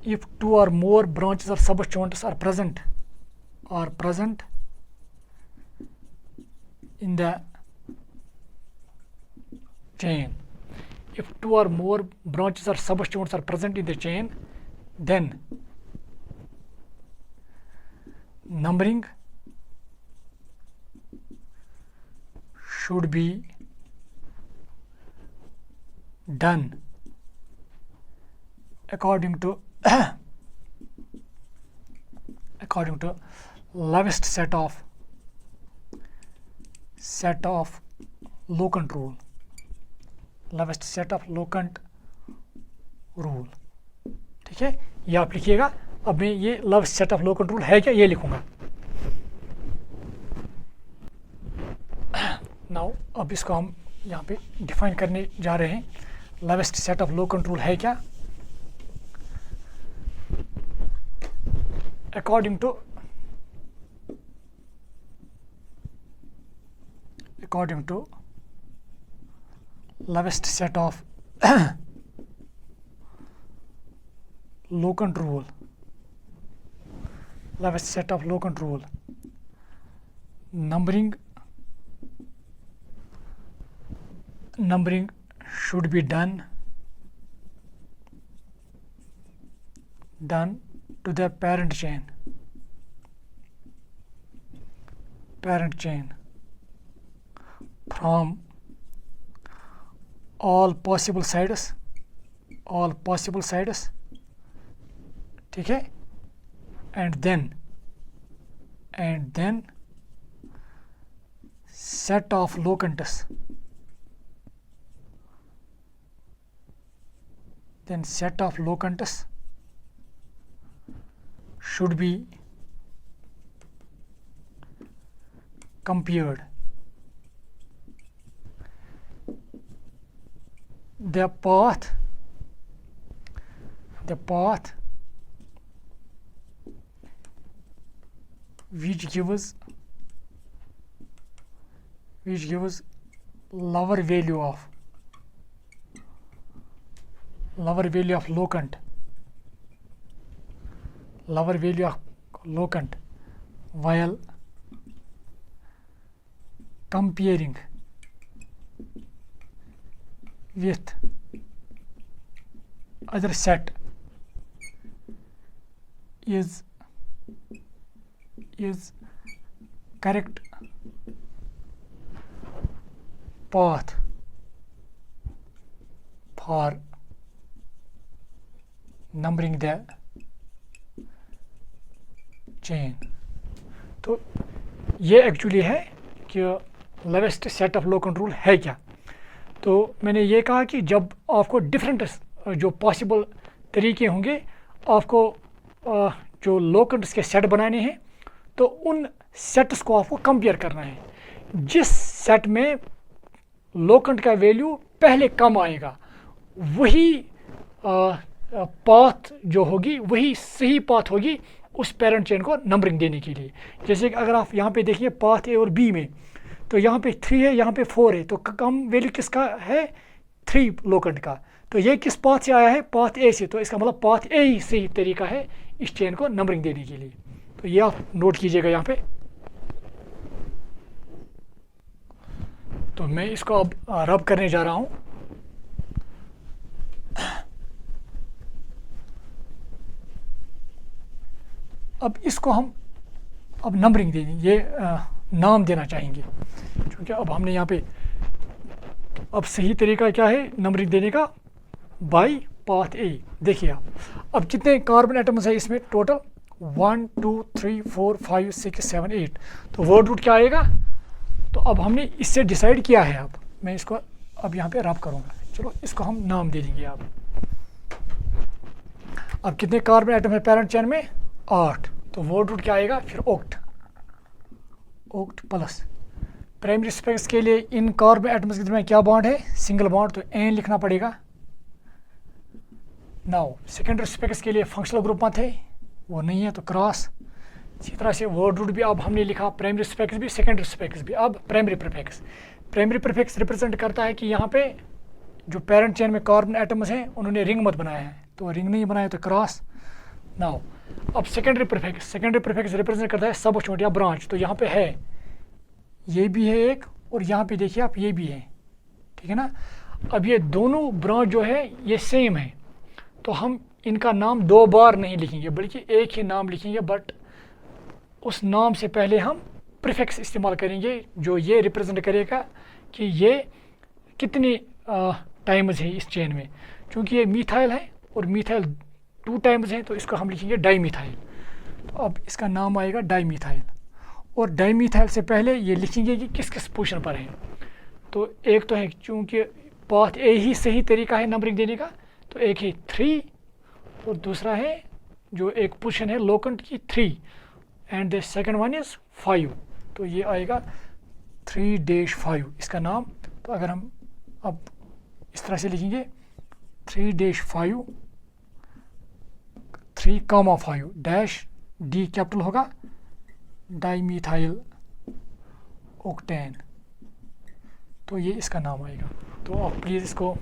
if two or more branches or substituents are present in the chain, if two or more branches or substituents are present in the chain, then numbering should be done according to lowest set of locant rule, lowest set of locant rule। ठीक है, ये आप लिखिएगा। अब मैं ये lowest set of locant rule है क्या ये लिखूंगा। नाउ अब इसको हम यहाँ पे डिफाइन करने जा रहे हैं। lowest set of locant rule है क्या? according to lowest set of locant rule, numbering should be done to the parent chain from all possible sides, ठीक है, and then set of locantus, should be compared. The path which gives lower value of locant while comparing with other set is correct path for numbering the chain। तो ये actually है कि lowest set of locant rule है क्या। तो मैंने ये कहा कि जब आपको डिफरेंट जो पॉसिबल तरीके होंगे आपको जो लोकेंट्स के सेट बनाने हैं, तो उन सेट्स को आपको कंपेयर करना है। जिस सेट में लोकेंट का वैल्यू पहले कम आएगा वही पाथ जो होगी वही सही पाथ होगी उस पेरेंट चेन को नंबरिंग देने के लिए। जैसे कि अगर आप यहाँ पे देखिए पाथ ए और बी में, तो यहाँ पे 3 है, यहाँ पे 4 है, तो कम वैल्यू किसका है? 3 लोकेंट का। तो ये किस पाथ से आया है? पाथ ए से। तो इसका मतलब पाथ ए ही सही तरीका है इस चेन को नंबरिंग देने के लिए। तो ये आप नोट कीजिएगा यहाँ पे। तो मैं इसको अब रब करने जा रहा हूँ। अब इसको हम अब नंबरिंग देंगे, ये नाम देना चाहेंगे, क्योंकि अब हमने यहाँ पे अब सही तरीका क्या है नंबरिंग देने का? By path A. देखिए आप अब कितने कार्बन एटम्स है इसमें टोटल? 1 2 3 4 5 6 7 8। तो वर्ड रूट क्या आएगा? तो अब हमने इससे डिसाइड किया है। अब मैं इसको अब यहाँ पे रब करूँगा। चलो इसको हम नाम दे देंगे। अब कितने कार्बन एटम है पेरेंट चेन में? 8। तो वर्ड रूट क्या आएगा फिर? ओक्ट प्लस प्राइमरी स्पेक्स के लिए इन कार्बन एटम्स के दरमियान क्या बॉन्ड है? Single bond. तो एन लिखना पड़ेगा नाउ सेकेंडरी स्पेक्स के लिए फंक्शनल ग्रुप मत है, वो नहीं है तो क्रॉस। इसी तरह से वर्ड रूट भी अब हमने लिखा, प्राइमरी स्पेक्स भी सेकेंडरी स्पेक्स भी। अब प्राइमरी प्रीफिक्स रिप्रेजेंट करता है कि यहाँ पे जो पेरेंट चेन में कार्बन एटम्स हैं उन्होंने रिंग मत बनाया है, तो रिंग नहीं बनाया तो क्रॉस। नाउ अब सेकेंडरी प्रीफिक्स रिप्रेजेंट करता है सब छोट या ब्रांच, तो यहाँ पे है, ये भी है एक, और यहाँ पे देखिए आप ये भी है, ठीक है ना। अब ये दोनों ब्रांच जो है ये सेम है, तो हम इनका नाम दो बार नहीं लिखेंगे बल्कि एक ही नाम लिखेंगे, बट उस नाम से पहले हम प्रीफिक्स इस्तेमाल करेंगे जो ये रिप्रेजेंट करेगा कि ये कितनी टाइम्स है इस चेन में। क्योंकि ये मिथाइल है और मिथाइल 2 टाइम्स है, तो इसको हम लिखेंगे डाईमिथाइल। तो अब इसका नाम आएगा डाईमिथाइल, और डाईमिथाइल से पहले ये लिखेंगे कि किस किस पोजीशन पर है। तो एक तो है, चूँकि पाथ ए ही सही तरीका है नंबरिंग देने का, तो एक है 3 और दूसरा है जो एक पोजीशन है लोकेंट की 3 and the second one is 5, तो ये आएगा 3-5 इसका नाम। तो अगर हम अब इस तरह से लिखेंगे 3-5 3,5 डैश डी कैपिटल होगा डाईमिथाइल ऑक्टेन, तो ये इसका नाम आएगा। तो आप प्लीज़ इसको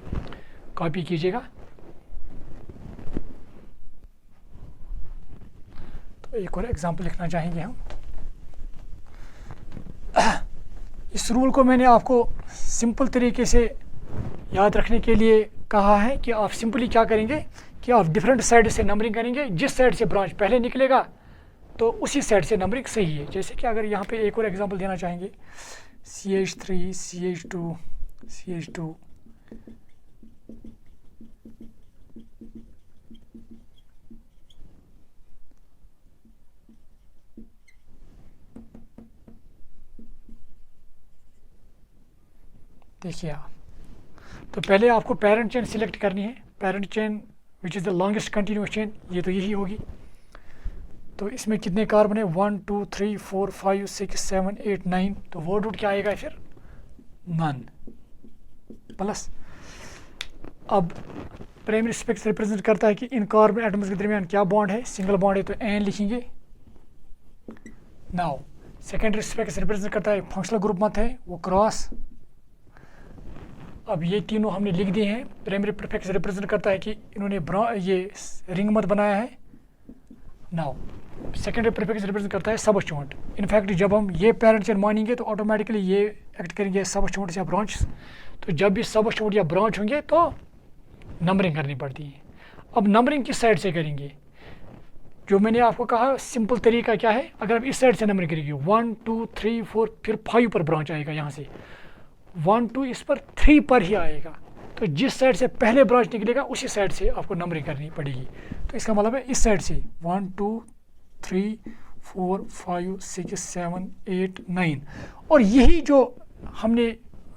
कॉपी कीजिएगा। तो एक और एग्जांपल लिखना चाहेंगे हम। इस रूल को मैंने आपको सिंपल तरीके से याद रखने के लिए कहा है कि आप सिंपली क्या करेंगे कि आप डिफरेंट साइड से नंबरिंग करेंगे, जिस साइड से ब्रांच पहले निकलेगा तो उसी साइड से नंबरिंग सही है। जैसे कि अगर यहाँ पे एक और एग्जांपल देना चाहेंगे, CH3 CH2 CH2 देखिए आप, तो पहले आपको पेरेंट चेन सिलेक्ट करनी है, parent chain which is the longest continuous chain, ये तो यही होगी। तो इसमें कितने कार्बन है 1 2 3 4 5 6 7 8 9, तो वर्ड रूट क्या आएगा फिर नन प्लस। अब प्राइमरी स्पेक्स रिप्रेजेंट करता है कि इन कार्बन एटम्स के दरमियान क्या बॉन्ड है, सिंगल बॉन्ड है तो एन लिखेंगे। नाउ सेकेंडरी स्पेक्स रिप्रेजेंट करता है फंक्शनल ग्रुप मत है, वो क्रॉस। अब ये तीनों हमने लिख दिए हैं। प्राइमरी प्रीफिक्स रिप्रेजेंट करता है कि इन्होंने ये रिंग मत बनाया है। नाउ सेकेंडरी प्रीफिक्स रिप्रेजेंट करता है सबस्टिट्यूएंट। इनफैक्ट जब हम ये पेरेंट चेन मानेंगे तो ऑटोमेटिकली ये एक्ट करेंगे सबस्टिट्यूएंट्स या ब्रांच, तो जब भी सबस्टिट्यूएंट या ब्रांच होंगे तो नंबरिंग करनी पड़ती है। अब नंबरिंग किस साइड से करेंगे, जो मैंने आपको कहा सिंपल तरीका क्या है, अगर आप इस साइड से नंबरिंग करेंगे 1 2 3 4 फिर 5 पर ब्रांच आएगा, यहाँ से 1 2 इस पर 3 पर ही आएगा, तो जिस साइड से पहले ब्रांच निकलेगा उसी साइड से आपको नंबरिंग करनी पड़ेगी। तो इसका मतलब है इस साइड से 1 2 3 4 5 6 7 8 9, और यही जो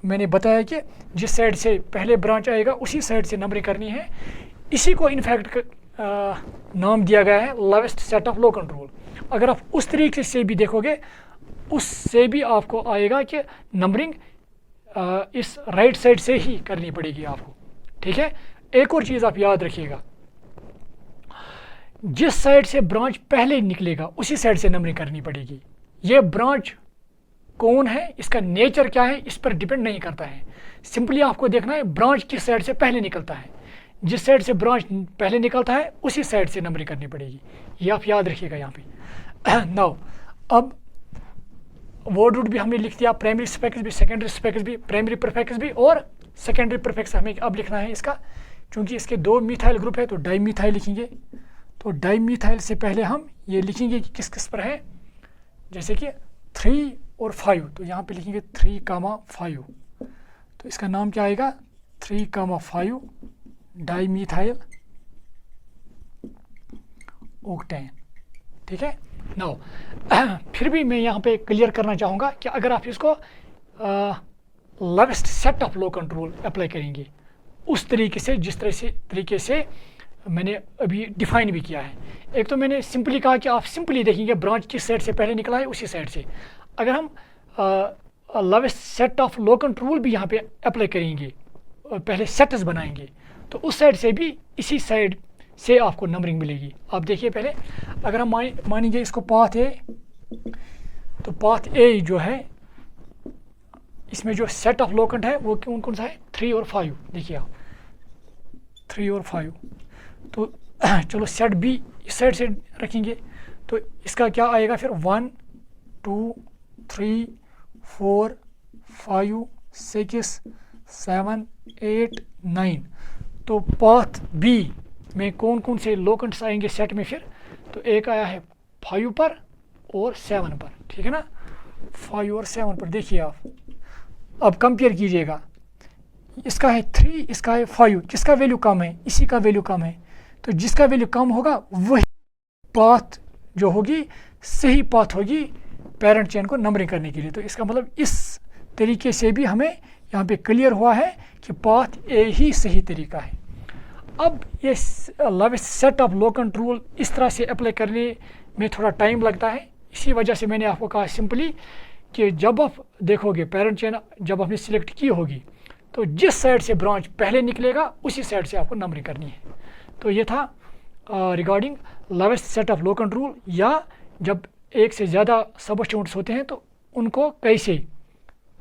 मैंने बताया कि जिस साइड से पहले ब्रांच आएगा उसी साइड से नंबरिंग करनी है। इसी को इनफैक्ट नाम दिया गया है lowest set of low control. अगर आप उस तरीके से भी देखोगे उससे भी आपको आएगा कि नंबरिंग इस राइट साइड से ही करनी पड़ेगी आपको, ठीक है। एक और चीज़ आप याद रखिएगा, जिस साइड से ब्रांच पहले निकलेगा उसी साइड से नंबरिंग करनी पड़ेगी। ये ब्रांच कौन है, इसका नेचर क्या है, इस पर डिपेंड नहीं करता है। सिंपली आपको देखना है ब्रांच किस साइड से पहले निकलता है, जिस साइड से ब्रांच पहले निकलता है उसी साइड से नंबरिंग करनी पड़ेगी, ये आप याद रखिएगा यहाँ पे। नाउ अब वर्ड रूट भी हमने लिख दिया, प्राइमरी स्पेक्स भी सेकेंडरी स्पेक्स भी, प्राइमरी प्रीफिक्स भी और सेकेंडरी प्रीफिक्स हमें अब लिखना है इसका। क्योंकि इसके 2 मिथाइल ग्रुप है तो डाईमिथाइल लिखेंगे। तो डाईमिथाइल से पहले हम ये लिखेंगे कि किस किस पर है, जैसे कि 3 और 5, तो यहाँ पे लिखेंगे 3,5, तो इसका नाम क्या आएगा 3,5 डाईमिथाइल ऑक्टेन, ठीक है। नाउ फिर भी मैं यहाँ पे क्लियर करना चाहूँगा कि अगर आप इसको lowest set of low control apply करेंगे उस तरीके से जिस तरीके से मैंने अभी डिफाइन भी किया है। एक तो मैंने सिंपली कहा कि आप सिंपली देखेंगे ब्रांच किस साइड से पहले निकला है उसी साइड से। अगर हम lowest set of low control भी यहाँ पे अप्लाई करेंगे, पहले सेट्स बनाएंगे, तो उस साइड से भी इसी साइड से आपको नंबरिंग मिलेगी। आप देखिए पहले, अगर हम मानेंगे इसको पाथ ए, तो पाथ ए जो है इसमें जो सेट ऑफ लोकेंट है वो कौन कौन सा है, 3 और 5। देखिए आप 3 और 5, तो चलो सेट बी इस साइड से रखेंगे, तो इसका क्या आएगा फिर 1 2 3 4 5 6 7 8 9। तो पाथ बी में कौन कौन से लोकेंट्स आएंगे सेट में फिर, तो एक आया है 5 पर और 7 पर, ठीक है ना, 5 और 7 पर। देखिए आप अब कंपेयर कीजिएगा, इसका है 3, इसका है 5, किसका वैल्यू कम है, इसी का वैल्यू कम है, तो जिसका वैल्यू कम होगा वही पाथ जो होगी सही पाथ होगी पेरेंट चेन को नंबरिंग करने के लिए। तो इसका मतलब इस तरीके से भी हमें यहाँ पे क्लियर हुआ है कि पाथ ए ही सही तरीका है। अब ये lowest set of locant rule इस तरह से अप्लाई करने में थोड़ा टाइम लगता है, इसी वजह से मैंने आपको कहा सिंपली कि जब आप देखोगे पेरेंट चेन जब आपने सिलेक्ट की होगी, तो जिस साइड से ब्रांच पहले निकलेगा उसी साइड से आपको नंबरिंग करनी है। तो ये था regarding lowest set of locant rule, या जब एक से ज़्यादा सबस्टिट्यूएंट्स होते हैं तो उनको कैसे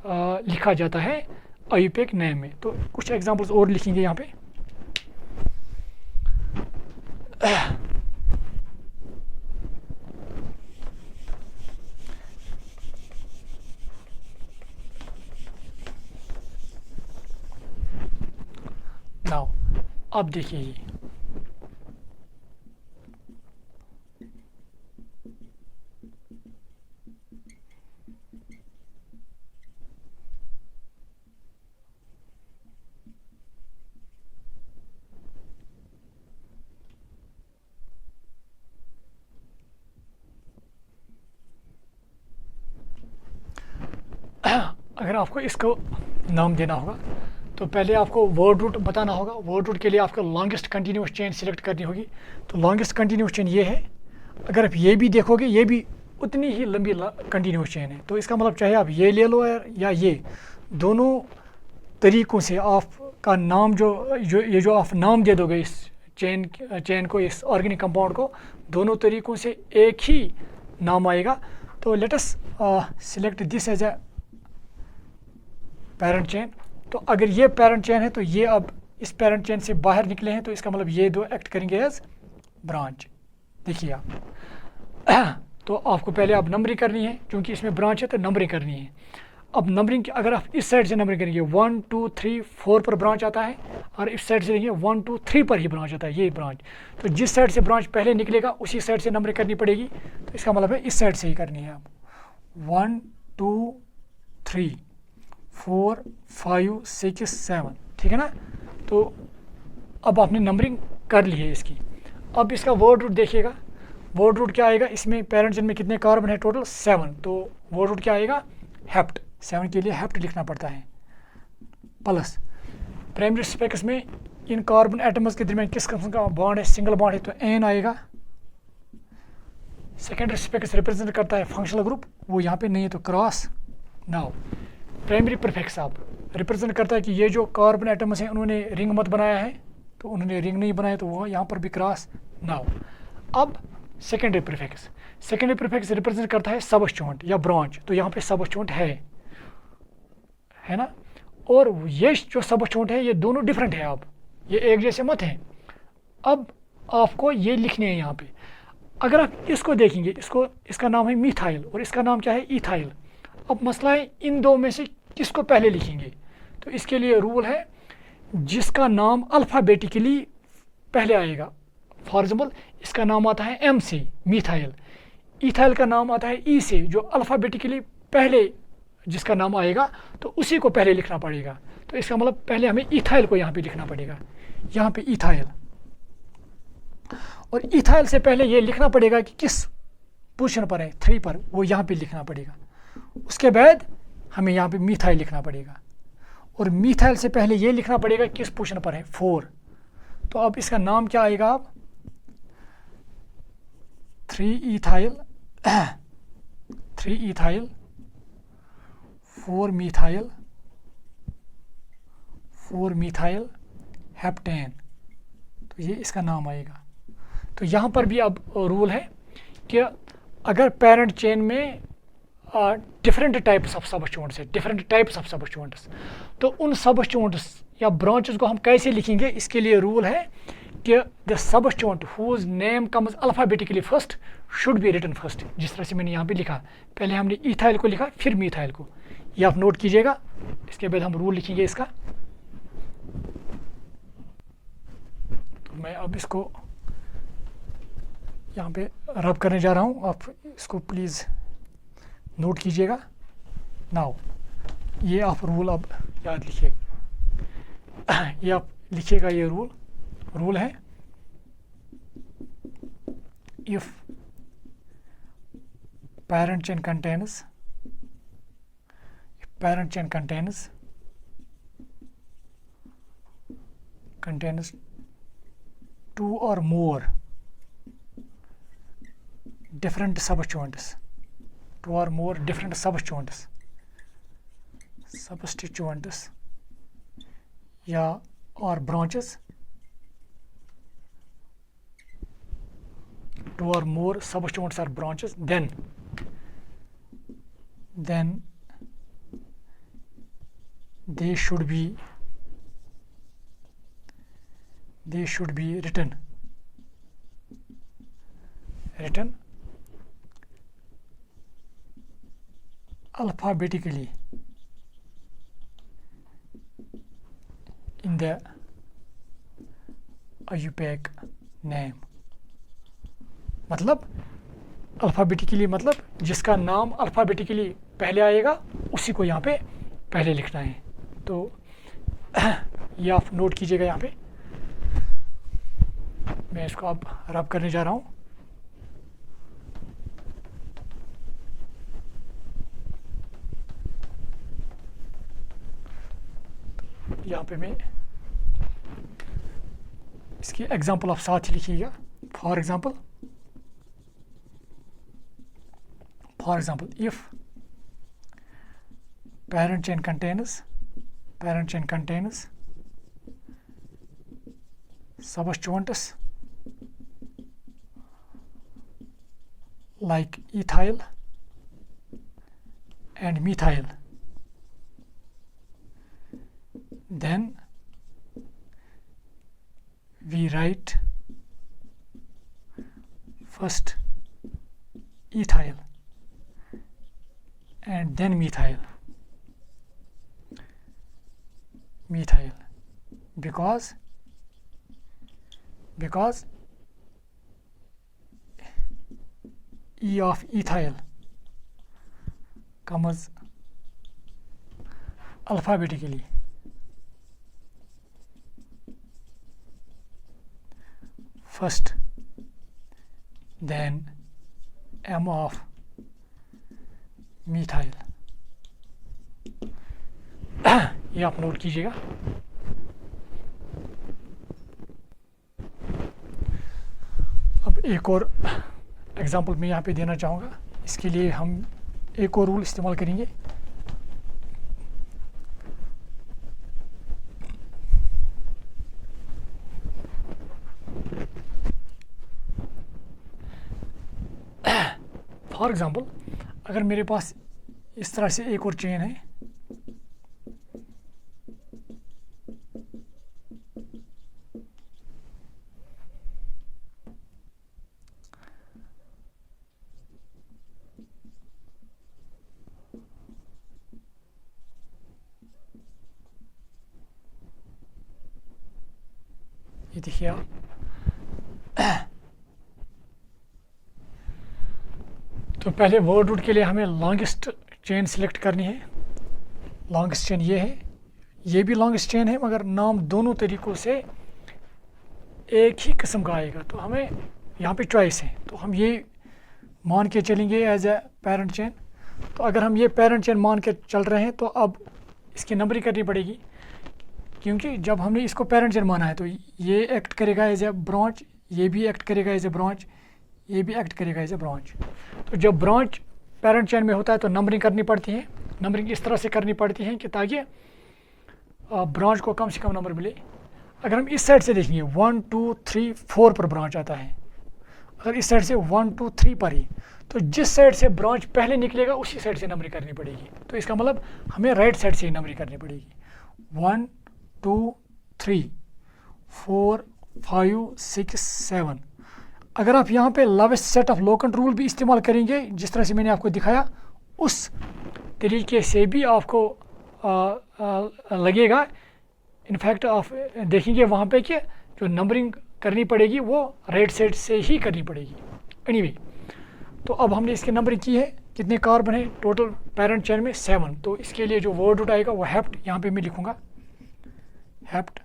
लिखा जाता है आईयूपीए नेम में। तो कुछ एग्जांपल्स और लिखेंगे यहाँ पे। नाउ अब देखिए ये अगर आपको इसको नाम देना होगा तो पहले आपको वर्ड रूट बताना होगा। वर्ड रूट के लिए आपको लॉन्गेस्ट कंटिन्यूस चेन सिलेक्ट करनी होगी। तो लॉन्गेस्ट कंटिन्यूस चेन ये है, अगर आप ये भी देखोगे ये भी उतनी ही लंबी कंटिन्यूस चेन है। तो इसका मतलब चाहे आप ये ले लो या ये, दोनों तरीक़ों से आपका नाम जो आप नाम दे दोगे इस चेन को, इस ऑर्गेनिक कंपाउंड को, दोनों तरीक़ों से एक ही नाम आएगा। तो let us select this as a parent chain. तो अगर ये पेरेंट चेन है तो ये अब इस पेरेंट चेन से बाहर निकले हैं, तो इसका मतलब ये दो एक्ट करेंगे एज ब्रांच। देखिए आप तो आपको पहले अब नंबरिंग करनी है, क्योंकि इसमें ब्रांच है तो नंबरिंग करनी है। अब नंबरिंग अगर आप इस साइड से नंबरिंग करेंगे 1 2 3 4 पर ब्रांच आता है, और इस साइड से देखिए 1 2 3 पर ही ब्रांच आता है, ये ब्रांच। तो जिस साइड से ब्रांच पहले निकलेगा उसी साइड से नंबरिंग करनी पड़ेगी। तो इसका मतलब है इस साइड से ही करनी है। आप 1 2 3 4 5 6 7, ठीक है ना। तो अब आपने नंबरिंग कर ली है इसकी। अब इसका वर्ड रूट देखिएगा, वर्ड रूट क्या आएगा, इसमें पेरेंट चेन में कितने कार्बन है टोटल 7। तो वर्ड रूट क्या आएगा, हेप्ट। 7 के लिए हेप्ट लिखना पड़ता है। प्लस प्राइमरी स्पेक्स में इन कार्बन एटम्स के दरमियान किस किस्म का बॉन्ड है, सिंगल बॉन्ड है, तो एन आएगा। सेकेंडरी स्पेक्स रिप्रेजेंट करता है फंक्शनल ग्रुप, वो यहाँ पे नहीं है तो क्रॉस। नाउ प्राइमरी प्रीफिक्स आप रिप्रेजेंट करता है कि ये जो कार्बन एटम्स हैं उन्होंने रिंग मत बनाया है, तो उन्होंने रिंग नहीं बनाया, तो वो यहाँ पर भी क्रॉस। नाउ अब secondary prefix, secondary prefix represent करता है सबस्टिट्यूएंट या ब्रांच, तो यहाँ पे सबस्टिट्यूएंट है ना। और ये जो सबस्टिट्यूएंट है ये दोनों डिफरेंट है, आप ये एक जैसे मत हैं। अब आपको ये लिखने हैं यहाँ पे। अगर आप इसको देखेंगे, इसका नाम है मिथाइल और इसका नाम क्या है, इथाइल। अब मसला है इन दो में से किसको पहले लिखेंगे। तो इसके लिए रूल है जिसका नाम अल्फ़ाबेटिकली पहले आएगा। फॉर एग्जाम्पल इसका नाम आता है एम से मिथाइल, इथाइल का नाम आता है ई से, जो अल्फ़ाबेटिकली पहले जिसका नाम आएगा तो उसी को पहले लिखना पड़ेगा। तो इसका मतलब पहले हमें इथाइल को यहाँ पे लिखना पड़ेगा, यहाँ पे इथाइल। और इथाइल से पहले ये लिखना पड़ेगा कि किस पोजीशन पर है, 3 पर, वो यहाँ पे लिखना पड़ेगा। उसके बाद हमें यहाँ पे मिथाइल लिखना पड़ेगा, और मिथाइल से पहले ये लिखना पड़ेगा किस पोजीशन पर है, 4। तो अब इसका नाम क्या आएगा, अब 3 इथाइल 4 मिथाइल हेप्टेन। तो ये इसका नाम आएगा। तो यहाँ पर भी अब रूल है कि अगर पेरेंट चेन में डिफरेंट टाइप्स ऑफ सब स्टूडेंट्स है, डिफरेंट टाइप्स ऑफ सब स्टूडेंट्स, तो उन सब स्टूडेंट्स या ब्रांचेस को हम कैसे लिखेंगे, इसके लिए रूल है कि the substituent whose name comes alphabetically first should be written first. जिस तरह से मैंने यहाँ पे लिखा, पहले हमने इथाइल को लिखा फिर मीथाइल को, ये आप नोट कीजिएगा। इसके बाद हम रूल लिखेंगे इसका। तो मैं अब इसको यहाँ पे रब करने जा रहा हूँ, आप इसको प्लीज़ नोट कीजिएगा। नाउ ये आप रूल अब याद लिखिएगा, ये आप लिखिएगा। ये रूल है, if parent chain contains two or more different substituents, या or branches, two or more substituents or branches, then they should be written alphabetically in the IUPAC name। मतलब अल्फ़ाबेटिकली, मतलब जिसका नाम अल्फ़ाबेटिकली पहले आएगा उसी को यहाँ पे पहले लिखना है। तो ये आप नोट कीजिएगा। यहाँ पे मैं इसको अब रब करने जा रहा हूँ। यहाँ पे मैं इसकी एग्जांपल आप साथ ही लिखिएगा। For example, if parent chain contains substituents like ethyl and methyl, then we write first ethyl and then methyl because E of ethyl comes alphabetically, first, then M of methyl. ये आप note कीजिएगा। अब एक और example मैं यहाँ पे देना चाहूँगा। इसके लिए हम एक और रूल इस्तेमाल करेंगे। फॉर एग्जांपल, अगर मेरे पास इस तरह से एक और चेन है, ये देखिए आप, तो पहले वर्ड रूट के लिए हमें लॉन्गेस्ट चेन सिलेक्ट करनी है। लॉन्गेस्ट चेन ये है, ये भी लॉन्गेस्ट चेन है, मगर नाम दोनों तरीक़ों से एक ही किस्म का आएगा। तो हमें यहाँ पे चॉइस है, तो हम ये मान के चलेंगे एज ए पेरेंट चेन। तो अगर हम ये पेरेंट चेन मान के चल रहे हैं तो अब इसकी नंबरिंग करनी पड़ेगी, क्योंकि जब हमने इसको पेरेंट चेन माना है तो ये एक्ट करेगा एज ए ब्रांच, ये भी एक्ट करेगा एज ए ब्रांच, ये भी एक्ट करेगा एज ए ब्रांच। तो जब ब्रांच पेरेंट चेन में होता है तो नंबरिंग करनी पड़ती है। नंबरिंग इस तरह से करनी पड़ती है कि ताकि ब्रांच को कम से कम नंबर मिले। अगर हम इस साइड से देखेंगे 1 2 3 4 पर ब्रांच आता है, अगर इस साइड से 1 2 3 पर ही, तो जिस साइड से ब्रांच पहले निकलेगा उसी साइड से नंबरिंग करनी पड़ेगी। तो इसका मतलब हमें राइट साइड से ही नंबरिंग करनी पड़ेगी। 1 2 3 4 5 6 7। अगर आप यहाँ पे लावेस्ट सेट ऑफ लोकेंट रूल भी इस्तेमाल करेंगे, जिस तरह से मैंने आपको दिखाया, उस तरीके से भी आपको लगेगा। इनफैक्ट आप देखेंगे वहाँ पे कि जो नंबरिंग करनी पड़ेगी वो राइट साइड से ही करनी पड़ेगी। एनीवे, तो अब हमने इसकी नंबरिंग की है। कितने कार्बन है टोटल पेरेंट चेन में? 7। तो इसके लिए जो वर्ड रूट आएगा वो हेप्ट, यहाँ पे मैं लिखूँगा हेप्ट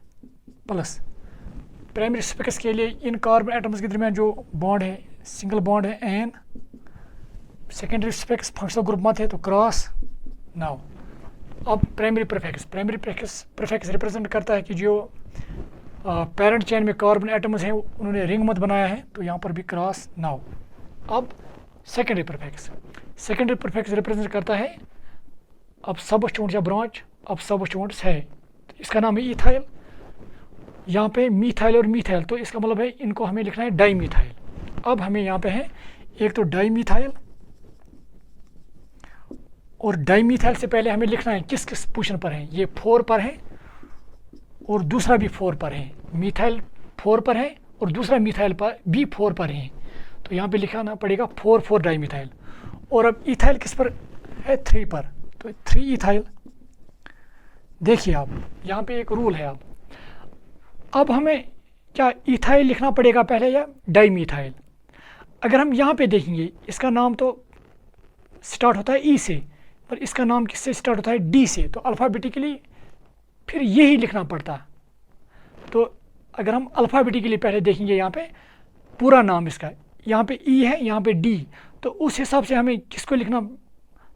प्लस। प्राइमरी स्पेक्स के लिए इन कार्बन एटम्स के दरमियान जो बॉन्ड है, सिंगल बॉन्ड है एन। सेकेंडरी स्पेक्स फंक्शनल ग्रुप मत है तो क्रॉस। नाउ अब प्राइमरी प्रीफिक्स रिप्रेजेंट करता है कि जो पेरेंट चेन में कार्बन एटम्स हैं उन्होंने रिंग मत बनाया है, तो यहाँ पर भी क्रॉस। नाउ अब सेकेंडरी प्रीफिक्स रिप्रेजेंट करता है अब सब स्टूडेंट्स या ब्रांच, अब सब स्टूडेंट्स है, तो इसका नाम है इथाइल। यहाँ पे मीथाइल और मीथाइल, तो इसका मतलब है इनको हमें लिखना है डाई मीथाइल। अब हमें यहाँ पे है एक तो डाई मीथाइल, और डाई मीथाइल से पहले हमें लिखना है किस किस पोजीशन पर है। ये 4 पर है और दूसरा भी 4 पर है। मीथाइल 4 पर है और दूसरा मीथाइल पर भी 4 पर है, तो यहाँ पे लिखाना पड़ेगा 4 डाई मीथाइल। और अब इथाइल किस पर है? 3 पर, तो 3 इथाइल। देखिए आप यहाँ पे एक रूल है। अब हमें क्या इथाइल लिखना पड़ेगा पहले या डाई मीथाइल? अगर हम यहाँ पे देखेंगे, इसका नाम तो स्टार्ट होता है ई से, पर इसका नाम किससे स्टार्ट होता है? डी से, तो अल्फ़ाबेटिकली फिर यही लिखना पड़ता। तो अगर हम अल्फ़ाबेटिकली पहले देखेंगे यहाँ पे पूरा नाम इसका, यहाँ पे ई है, यहाँ पे डी, तो उस हिसाब से हमें किसको लिखना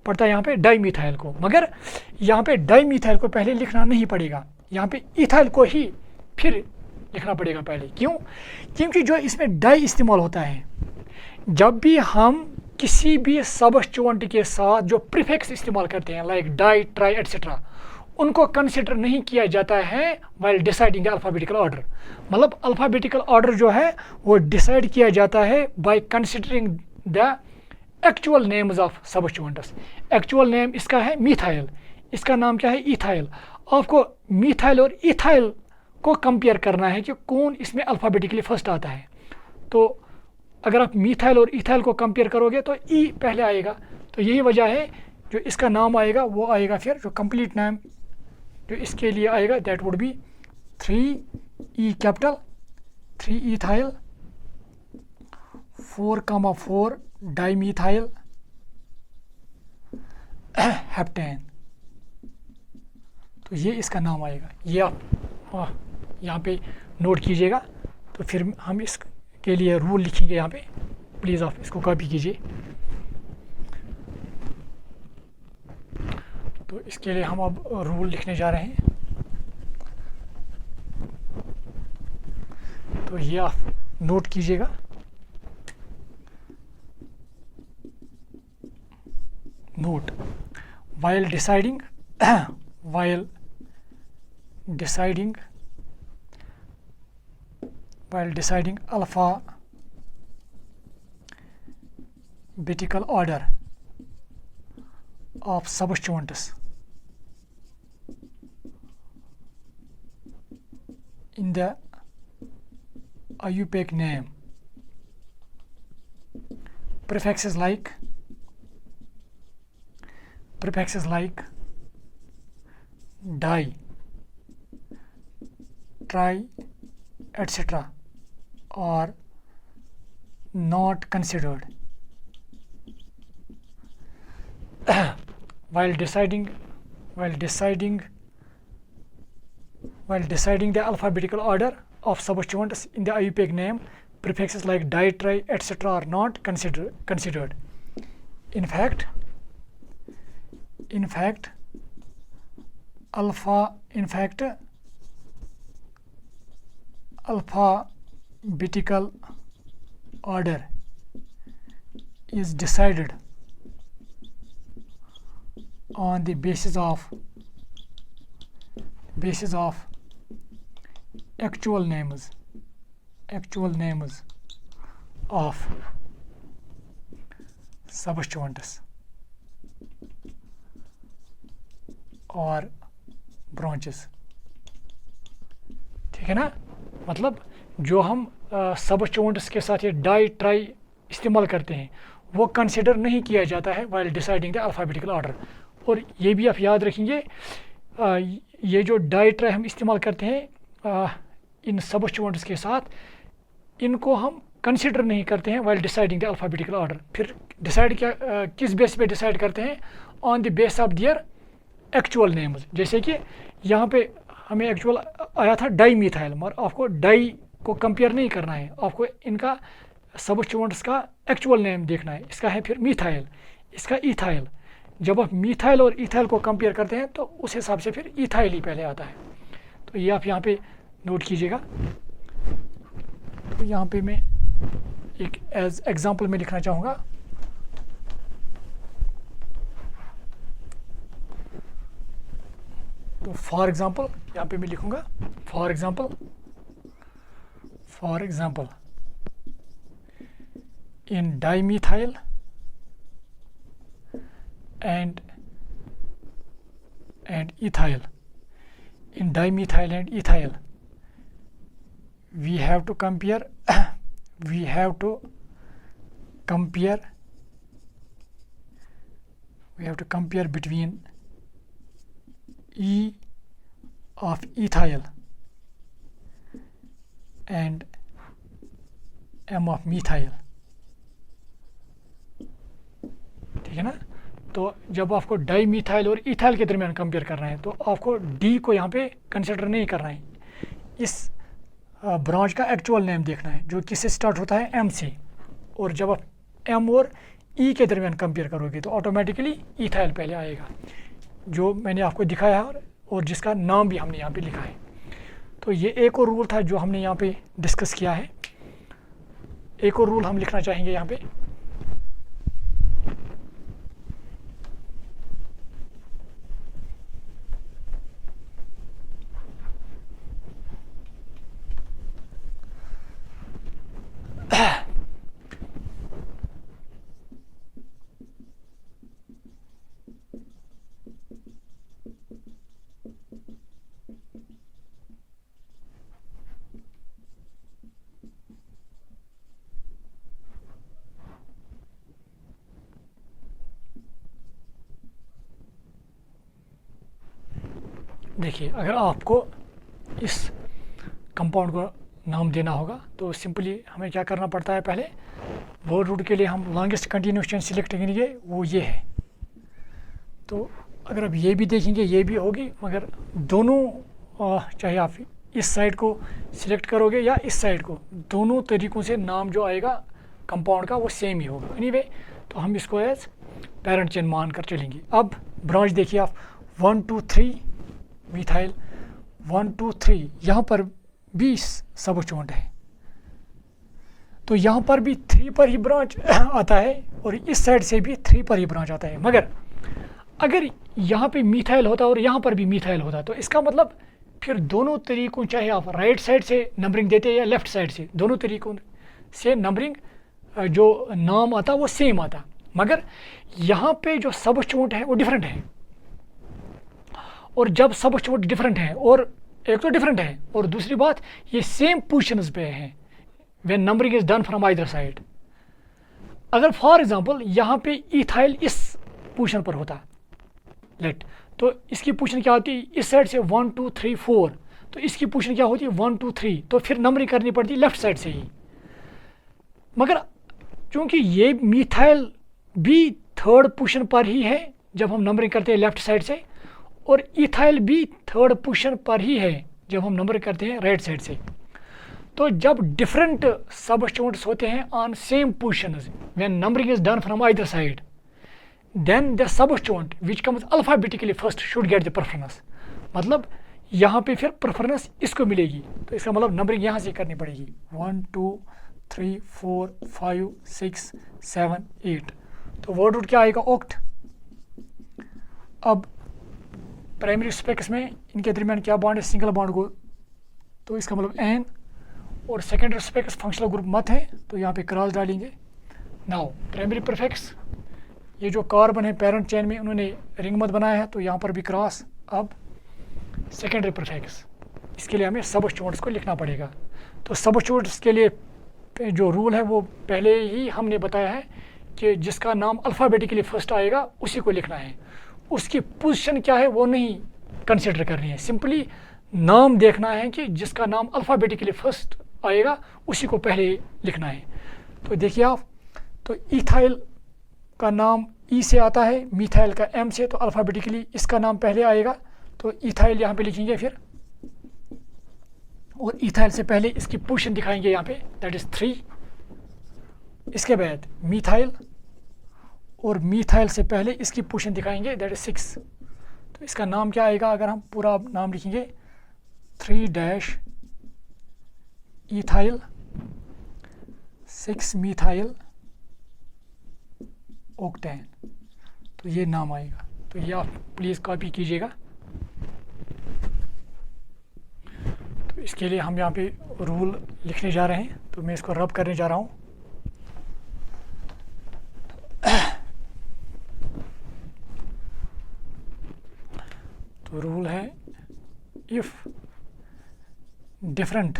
पड़ता है? यहाँ पे डाई मीथाइल को। मगर यहाँ पे डाई मीथाइल को पहले लिखना नहीं पड़ेगा, यहाँ पे इथाइल को ही फिर लिखना पड़ेगा पहले। क्यों? क्योंकि जो इसमें डाई इस्तेमाल होता है, जब भी हम किसी भी सबस्टिट्यूएंट के साथ जो प्रीफिक्स इस्तेमाल करते हैं, लाइक डाई, ट्राई एटसेट्रा, उनको कंसिडर नहीं किया जाता है while deciding the alphabetical order. मतलब अल्फ़ाबेटिकल ऑर्डर जो है वो डिसाइड किया जाता है by considering the actual names of substituents. Actual name इसका है मीथाइल, इसका नाम क्या है? इथाइल। आपको मीथाइल और इथाइल को कंपेयर करना है कि कौन इसमें अल्फ़ाबेटिकली फर्स्ट आता है। तो अगर आप मीथाइल और इथाइल को कंपेयर करोगे तो ई पहले आएगा, तो यही वजह है जो इसका नाम आएगा वो आएगा फिर जो कंप्लीट नाम जो इसके लिए आएगा that would be 3 capital 3 ethyl 4,4 dimethyl heptane. तो ये इसका नाम आएगा। ये आप यहाँ पे नोट कीजिएगा। तो फिर हम इसके लिए रूल लिखेंगे यहाँ पे, प्लीज़ आप इसको कॉपी कीजिए। तो इसके लिए हम अब रूल लिखने जा रहे हैं। तो ये आप नोट कीजिएगा। Note while deciding alphabetical order of substituents in the IUPAC name, prefixes like die, try, etc. are not considered while deciding the alphabetical order of substituents in the IUPAC name. Prefixes like die, try, etc. are not considered. In fact, alphabetical order is decided on the basis of actual names of substituents और branches, ठीक है ना। मतलब जो हम सबस्टिट्यूएंट्स के साथ ये डाई ट्राई इस्तेमाल करते हैं वो कंसिडर नहीं किया जाता है while deciding the alphabetical order. और ये भी आप याद रखेंगे, ये जो डाई ट्राई हम इस्तेमाल करते हैं इन सबस्टिट्यूएंट्स के साथ, इनको हम कंसिडर नहीं करते हैं while deciding the alphabetical order. फिर डिसाइड क्या किस बेस पे डिसाइड करते हैं? On the base of their actual names. जैसे कि यहाँ पे हमें एक्चुअल आया था डाई मीथाइल, मगर आपको डाई को कंपेयर नहीं करना है, आपको इनका सबस्टिट्यूएंट्स का एक्चुअल नेम देखना है। इसका है फिर मीथाइल, इसका इथाइल। जब आप मीथाइल और इथाइल को कंपेयर करते हैं तो उस हिसाब से फिर इथाइल ही पहले आता है। तो ये आप यहाँ पे नोट कीजिएगा। तो यहाँ पे मैं एक एज एग्जांपल में लिखना चाहूँगा। तो फॉर एग्जांपल यहाँ पे मैं लिखूँगा for example in dimethyl and ethyl, in dimethyl and ethyl we have to compare between E of ethyl and M of methyl, ठीक है ना। तो जब आपको डाई मीथाइल और इथाइल के दरमियान कंपेयर करना है तो आपको डी को यहाँ पे कंसिडर नहीं करना है, इस ब्रांच का एक्चुअल नेम देखना है जो किससे स्टार्ट होता है? एम से। और जब आप एम और ई के दरमियान कंपेयर करोगे तो ऑटोमेटिकली इथाइल पहले आएगा, जो मैंने आपको दिखाया है और जिसका नाम भी हमने यहाँ पे लिखा है। तो ये एक और रूल था जो हमने यहाँ पे डिस्कस किया है। एक और रूल हम लिखना चाहेंगे यहाँ पे। देखिए, अगर आपको इस कंपाउंड को नाम देना होगा तो सिंपली हमें क्या करना पड़ता है? पहले वर्ड रूट के लिए हम लॉन्गेस्ट कंटिन्यूस चेन सिलेक्ट करेंगे, वो ये है। तो अगर आप ये भी देखेंगे ये भी होगी, मगर दोनों चाहे आप इस साइड को सिलेक्ट करोगे या इस साइड को, दोनों तरीक़ों से नाम जो आएगा कंपाउंड का वो सेम ही होगा। एनीवे, तो हम इसको एज पेरेंट चेन मान कर चलेंगे। अब ब्रांच देखिए आप 1 2 3 मीथाइल 1 2 3, यहाँ पर भी सबस्टिट्यूएंट है तो यहाँ पर भी 3 पर ही ब्रांच आता है और इस साइड से भी 3 पर ही ब्रांच आता है। मगर अगर यहाँ पे मीथाइल होता और यहाँ पर भी मीथाइल होता तो इसका मतलब फिर दोनों तरीक़ों, चाहे आप राइट साइड से नंबरिंग देते या लेफ़्ट साइड से, दोनों तरीक़ों से नंबरिंग जो नाम आता वो सेम आता। मगर यहाँ पे जो सबस्टिट्यूएंट है वो डिफरेंट है, और जब सबस्टिट्यूएंट डिफरेंट है, और एक तो डिफरेंट है और दूसरी बात ये सेम पोजीशंस पे हैं when numbering is done from either side. अगर फॉर एग्जांपल यहाँ पे इथाइल इस पोजीशन पर होता लेट, तो इसकी पोजीशन क्या होती? इस साइड से 1 2 3 4, तो इसकी पोजीशन क्या होती? 1 2 3, तो फिर नंबरिंग करनी पड़ती लेफ्ट साइड से ही। मगर चूँकि ये मीथाइल भी थर्ड पोजीशन पर ही है जब हम नंबरिंग करते हैं लेफ्ट साइड से, और इथाइल भी थर्ड पोजीशन पर ही है जब हम नंबर करते हैं राइट साइड से। तो जब डिफरेंट सबस्टिट्यूएंट्स होते हैं on same positions when numbering is done from either side, then the substituent which comes alphabetically first should get the preference. मतलब यहाँ पे फिर प्रेफरेंस इसको मिलेगी, तो इसका मतलब नंबरिंग यहाँ से करनी पड़ेगी 1 2 3 4 5 6 7 8। तो वर्ड रूट क्या आएगा? ऑक्ट। अब प्राइमरी स्पेक्स में इनके दरमियान क्या बॉन्ड है? सिंगल बॉन्ड को, तो इसका मतलब एन और सेकेंडरी सफिक्स फंक्शनल ग्रुप मत है तो यहाँ पे क्रॉस डालेंगे। नाउ प्राइमरी प्रीफिक्स, ये जो कार्बन है पेरेंट चेन में उन्होंने रिंग मत बनाया है तो यहाँ पर भी क्रॉस। अब सेकेंडरी प्रीफिक्स, इसके लिए हमें सबस्टिट्यूएंट्स को लिखना पड़ेगा। तो सबस्टिट्यूएंट्स के लिए जो रूल है वो पहले ही हमने बताया है कि जिसका नाम अल्फ़ाबेटिकली फर्स्ट आएगा उसी को लिखना है, उसकी पोजीशन क्या है वो नहीं कंसिडर करनी है, सिंपली नाम देखना है कि जिसका नाम अल्फ़ाबेटिकली फर्स्ट आएगा उसी को पहले लिखना है। तो देखिए आप, तो इथाइल का नाम ई से आता है, मिथाइल का एम से, तो अल्फ़ाबेटिकली इसका नाम पहले आएगा तो इथाइल यहाँ पे लिखेंगे फिर, और इथाइल से पहले इसकी पोजीशन दिखाएंगे यहाँ पे, दैट इज़ 3। इसके बाद मिथाइल, और मिथाइल से पहले इसकी पोजीशन दिखाएंगे, दैट इज़ 6। तो इसका नाम क्या आएगा अगर हम पूरा नाम लिखेंगे, 3 इथाइल 6 मिथाइल ऑक्टेन, तो ये नाम आएगा। तो ये आप प्लीज़ कॉपी कीजिएगा। तो इसके लिए हम यहाँ पे रूल लिखने जा रहे हैं, तो मैं इसको रब करने जा रहा हूँ। तो रूल है, if different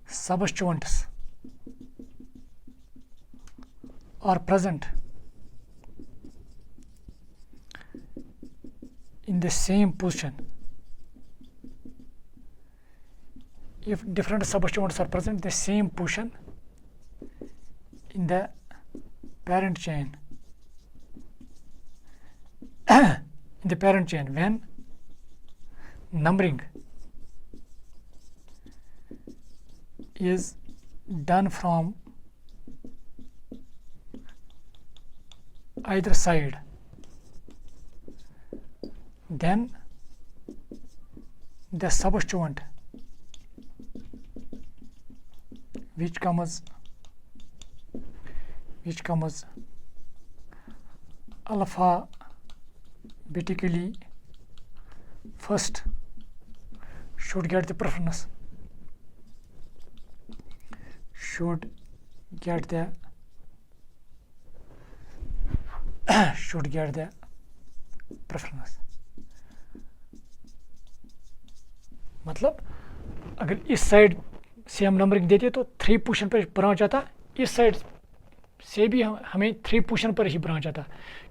substituents are present in the same position, if different substituents are present in the same position in the parent chain in the parent chain, when numbering is done from either side, then the substituent which comes alphabetically first should get the preference, should get the preference। मतलब अगर इस side से हम numbering देते तो 3 position पर branch आता, इस साइड से भी हमें 3 पोजीशन पर ही ब्रांच आता,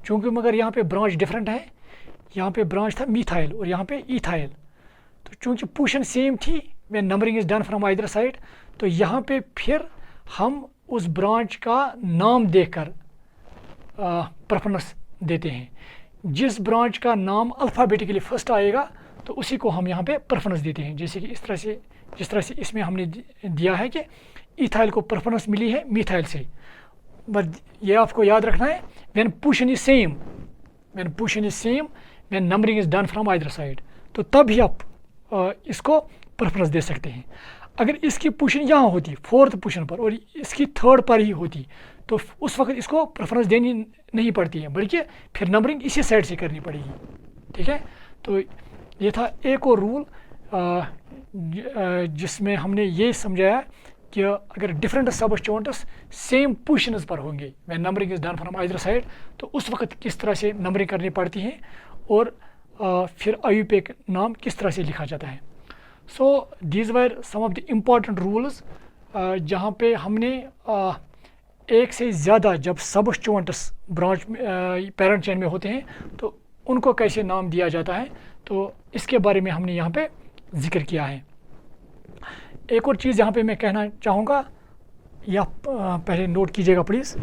क्योंकि मगर यहाँ पे ब्रांच डिफरेंट है, यहाँ पे ब्रांच था मिथाइल और यहाँ पे इथाइल, तो चूँकि पोजीशन सेम थी when numbering is done from either side, तो यहाँ पे फिर हम उस ब्रांच का नाम देखकर प्रेफरेंस देते हैं। जिस ब्रांच का नाम अल्फ़ाबेटिकली फर्स्ट आएगा तो उसी को हम यहाँ पे प्रेफरेंस देते हैं, जैसे कि जिस तरह से इसमें हमने दिया है कि इथाइल को प्रेफरेंस मिली है मिथाइल से। बट ये आपको याद रखना है, when position is same when numbering is done from either side, तो तब ही आप इसको प्रेफरेंस दे सकते हैं। अगर इसकी पोजीशन यहाँ होती 4th पोजीशन पर और इसकी 3rd पर ही होती तो उस वक्त इसको प्रेफरेंस देनी नहीं पड़ती है, बल्कि फिर नंबरिंग इसी साइड से करनी पड़ेगी। ठीक है, तो ये था एक और रूल जिसमें हमने ये समझाया कि अगर डिफरेंट सबस्टिट्यूएंट्स सेम पोजीशंस पर होंगे when numbering is done from either side, तो उस वक्त किस तरह से नंबरिंग करनी पड़ती है और फिर IUPAC नाम किस तरह से लिखा जाता है। So these were some of the important rules जहाँ पे हमने एक से ज़्यादा जब सबस्टिट्यूएंट्स ब्रांच पेरेंट चेन में होते हैं तो उनको कैसे नाम दिया जाता है, तो इसके बारे में हमने यहाँ पे जिक्र किया है। एक और चीज़ यहाँ पे मैं कहना चाहूँगा, या पहले नोट कीजिएगा प्लीज़।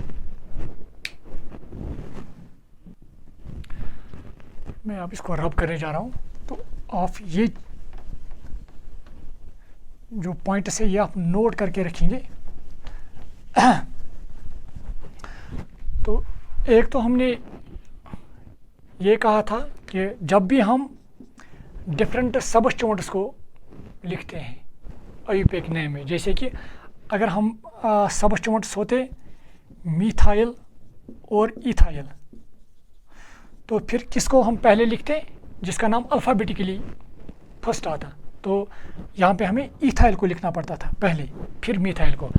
मैं अब इसको रब करने जा रहा हूँ, तो आप ये जो पॉइंट से ये आप नोट करके रखेंगे। तो एक तो हमने ये कहा था कि जब भी हम डिफरेंट सबस्टिट्यूएंट्स को लिखते हैं IUPAC नेम में, जैसे कि अगर हम सबस्टिट्यूएंट्स होते मिथाइल और इथाइल, तो फिर किसको हम पहले लिखते, जिसका नाम अल्फ़ाबेटिकली फर्स्ट आता, तो यहाँ पे हमें इथाइल को लिखना पड़ता था पहले, फिर मिथाइल को।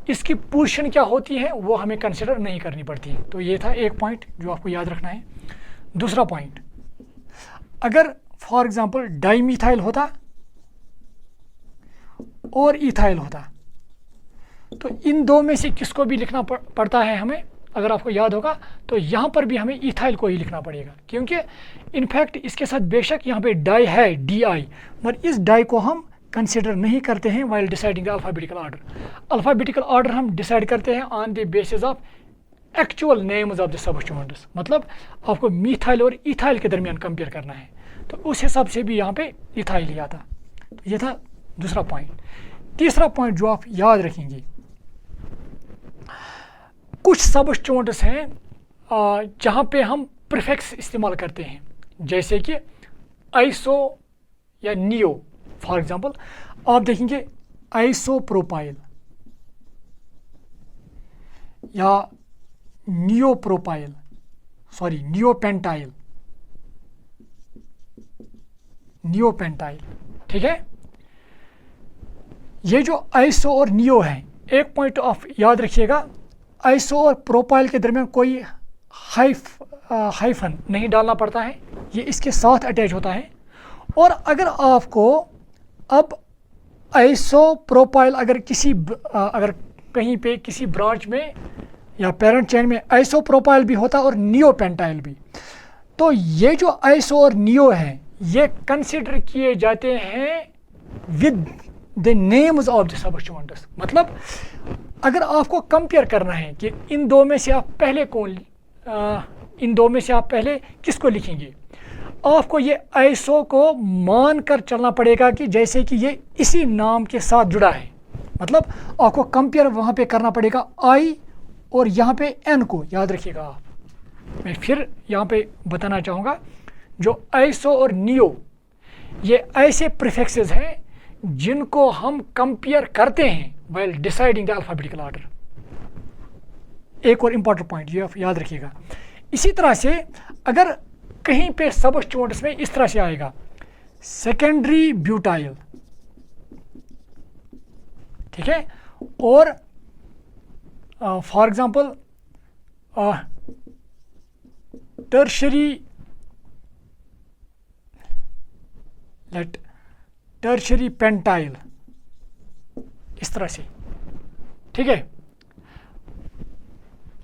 इसकी पोजीशन क्या होती है वो हमें कंसिडर नहीं करनी पड़ती है। तो ये था एक पॉइंट जो आपको याद रखना है। दूसरा पॉइंट, अगर फॉर एग्जांपल डाईमिथाइल होता और इथाइल होता तो इन दो में से किसको भी लिखना पड़ता है हमें, अगर आपको याद होगा तो यहाँ पर भी हमें इथाइल को ही लिखना पड़ेगा, क्योंकि इनफैक्ट इसके साथ बेशक यहाँ पे डाई है DI, मगर इस डाई को हम कंसिडर नहीं करते हैं while deciding the alphabetical order. Alphabetical order हम डिसाइड करते हैं on the basis of actual names of the substituents, मतलब आपको मिथाइल और इथाइल के दरमियान कंपेयर करना है, तो उस हिसाब से भी यहाँ पे इथाइल ही आता। तो ये था दूसरा पॉइंट। तीसरा पॉइंट जो आप याद रखेंगे, कुछ सबस्टिट्यूएंट्स हैं जहाँ पे हम प्रीफिक्स इस्तेमाल करते हैं, जैसे कि आइसो या नियो। फॉर एग्जांपल आप देखेंगे आइसोप्रोपाइल या नियोप्रोपाइल, सॉरी नियोपेंटाइल, नियोपेंटाइल, ठीक है। ये जो आइसो और नियो है, एक पॉइंट ऑफ याद रखिएगा, आइसो और प्रोपाइल के दरमियान कोई हाइफन नहीं डालना पड़ता है, ये इसके साथ अटैच होता है। और अगर आपको अब आइसो प्रोपाइल अगर कहीं पे किसी ब्रांच में या पेरेंट चेन में आइसो प्रोपाइल भी होता और नियोपेंटाइल भी, तो ये जो आइसो और नियो है ये कंसिडर किए जाते हैं with the names of the substituents. मतलब अगर आपको कंपेयर करना है कि इन दो में से आप पहले किसको लिखेंगे, आपको ये आइसो को मान कर चलना पड़ेगा कि जैसे कि ये इसी नाम के साथ जुड़ा है। मतलब आपको कंपेयर वहाँ पे करना पड़ेगा I और यहाँ पे N को, याद रखिएगा आप। मैं फिर यहाँ पे बताना चाहूँगा, जो आइसो और नियो ये ऐसे प्रीफिक्सेस हैं जिनको हम कंपेयर करते हैं while deciding the alphabetical order. एक और इम्पॉर्टेंट पॉइंट ये याद रखिएगा। इसी तरह से अगर कहीं पे सबस्टिट्यूएंट्स में इस तरह से आएगा सेकेंडरी ब्यूटाइल, ठीक है, और फॉर एग्जांपल टर्शरी पेंटाइल, इस तरह से, ठीक है।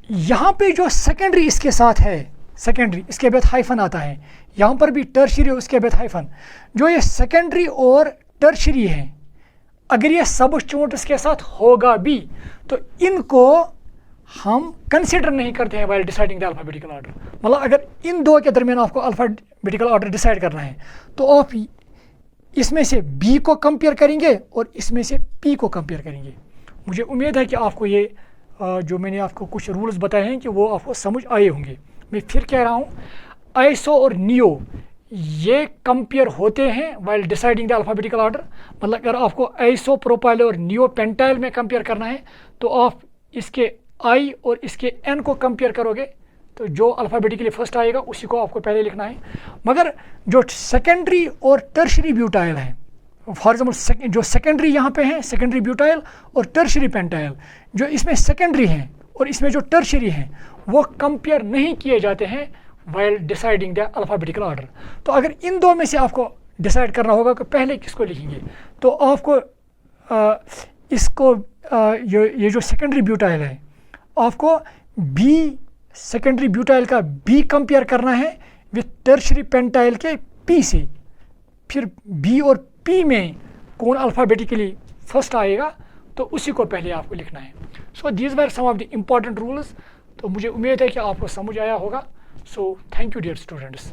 यहाँ पे जो सेकेंडरी इसके साथ है, सेकेंडरी इसके बाद हाइफन आता है, यहाँ पर भी टर्शरी उसके बाद हाइफन, जो ये सेकेंडरी और टर्शरी है, अगर ये सबस्टिट्यूएंट्स के साथ होगा भी तो इनको हम कंसिडर नहीं करते हैं while deciding the alphabetical order. मतलब अगर इन दो के दरमियान आपको अल्फ़ाबेटिकल ऑर्डर डिसाइड करना है तो आप इसमें से B को कंपेयर करेंगे और इसमें से P को कंपेयर करेंगे। मुझे उम्मीद है कि आपको ये जो मैंने आपको कुछ रूल्स बताए हैं कि वो आपको समझ आए होंगे। मैं फिर कह रहा हूँ, आइसो और नियो ये कंपेयर होते हैं while deciding the alphabetical order. मतलब अगर आपको आइसो प्रोपाइल और नियो पेंटाइल में कंपेयर करना है तो आप इसके I और इसके N को कंपेयर करोगे तो जो अल्फ़ाबेटिकली फर्स्ट आएगा उसी को आपको पहले लिखना है। मगर जो सेकेंडरी और टर्शरी ब्यूटाइल है, फॉर एग्जाम्पल जो सेकेंडरी यहाँ पे है, सेकेंडरी ब्यूटाइल और टर्शरी पेंटाइल, जो इसमें सेकेंडरी हैं और इसमें जो टर्शरी हैं वो कंपेयर नहीं किए जाते हैं while deciding the alphabetical order. तो अगर इन दो में से आपको डिसाइड करना होगा कि पहले किसको लिखेंगे, तो आपको ये जो सेकेंडरी ब्यूटाइल है आपको सेकेंडरी ब्यूटाइल का B कंपेयर करना है विथ टर्शरी पेंटाइल के P से। फिर B और P में कौन अल्फ़ाबेटिकली फर्स्ट आएगा तो उसी को पहले आपको लिखना है। So these were some of the important rules. तो मुझे उम्मीद है कि आपको समझ आया होगा। So thank you dear students.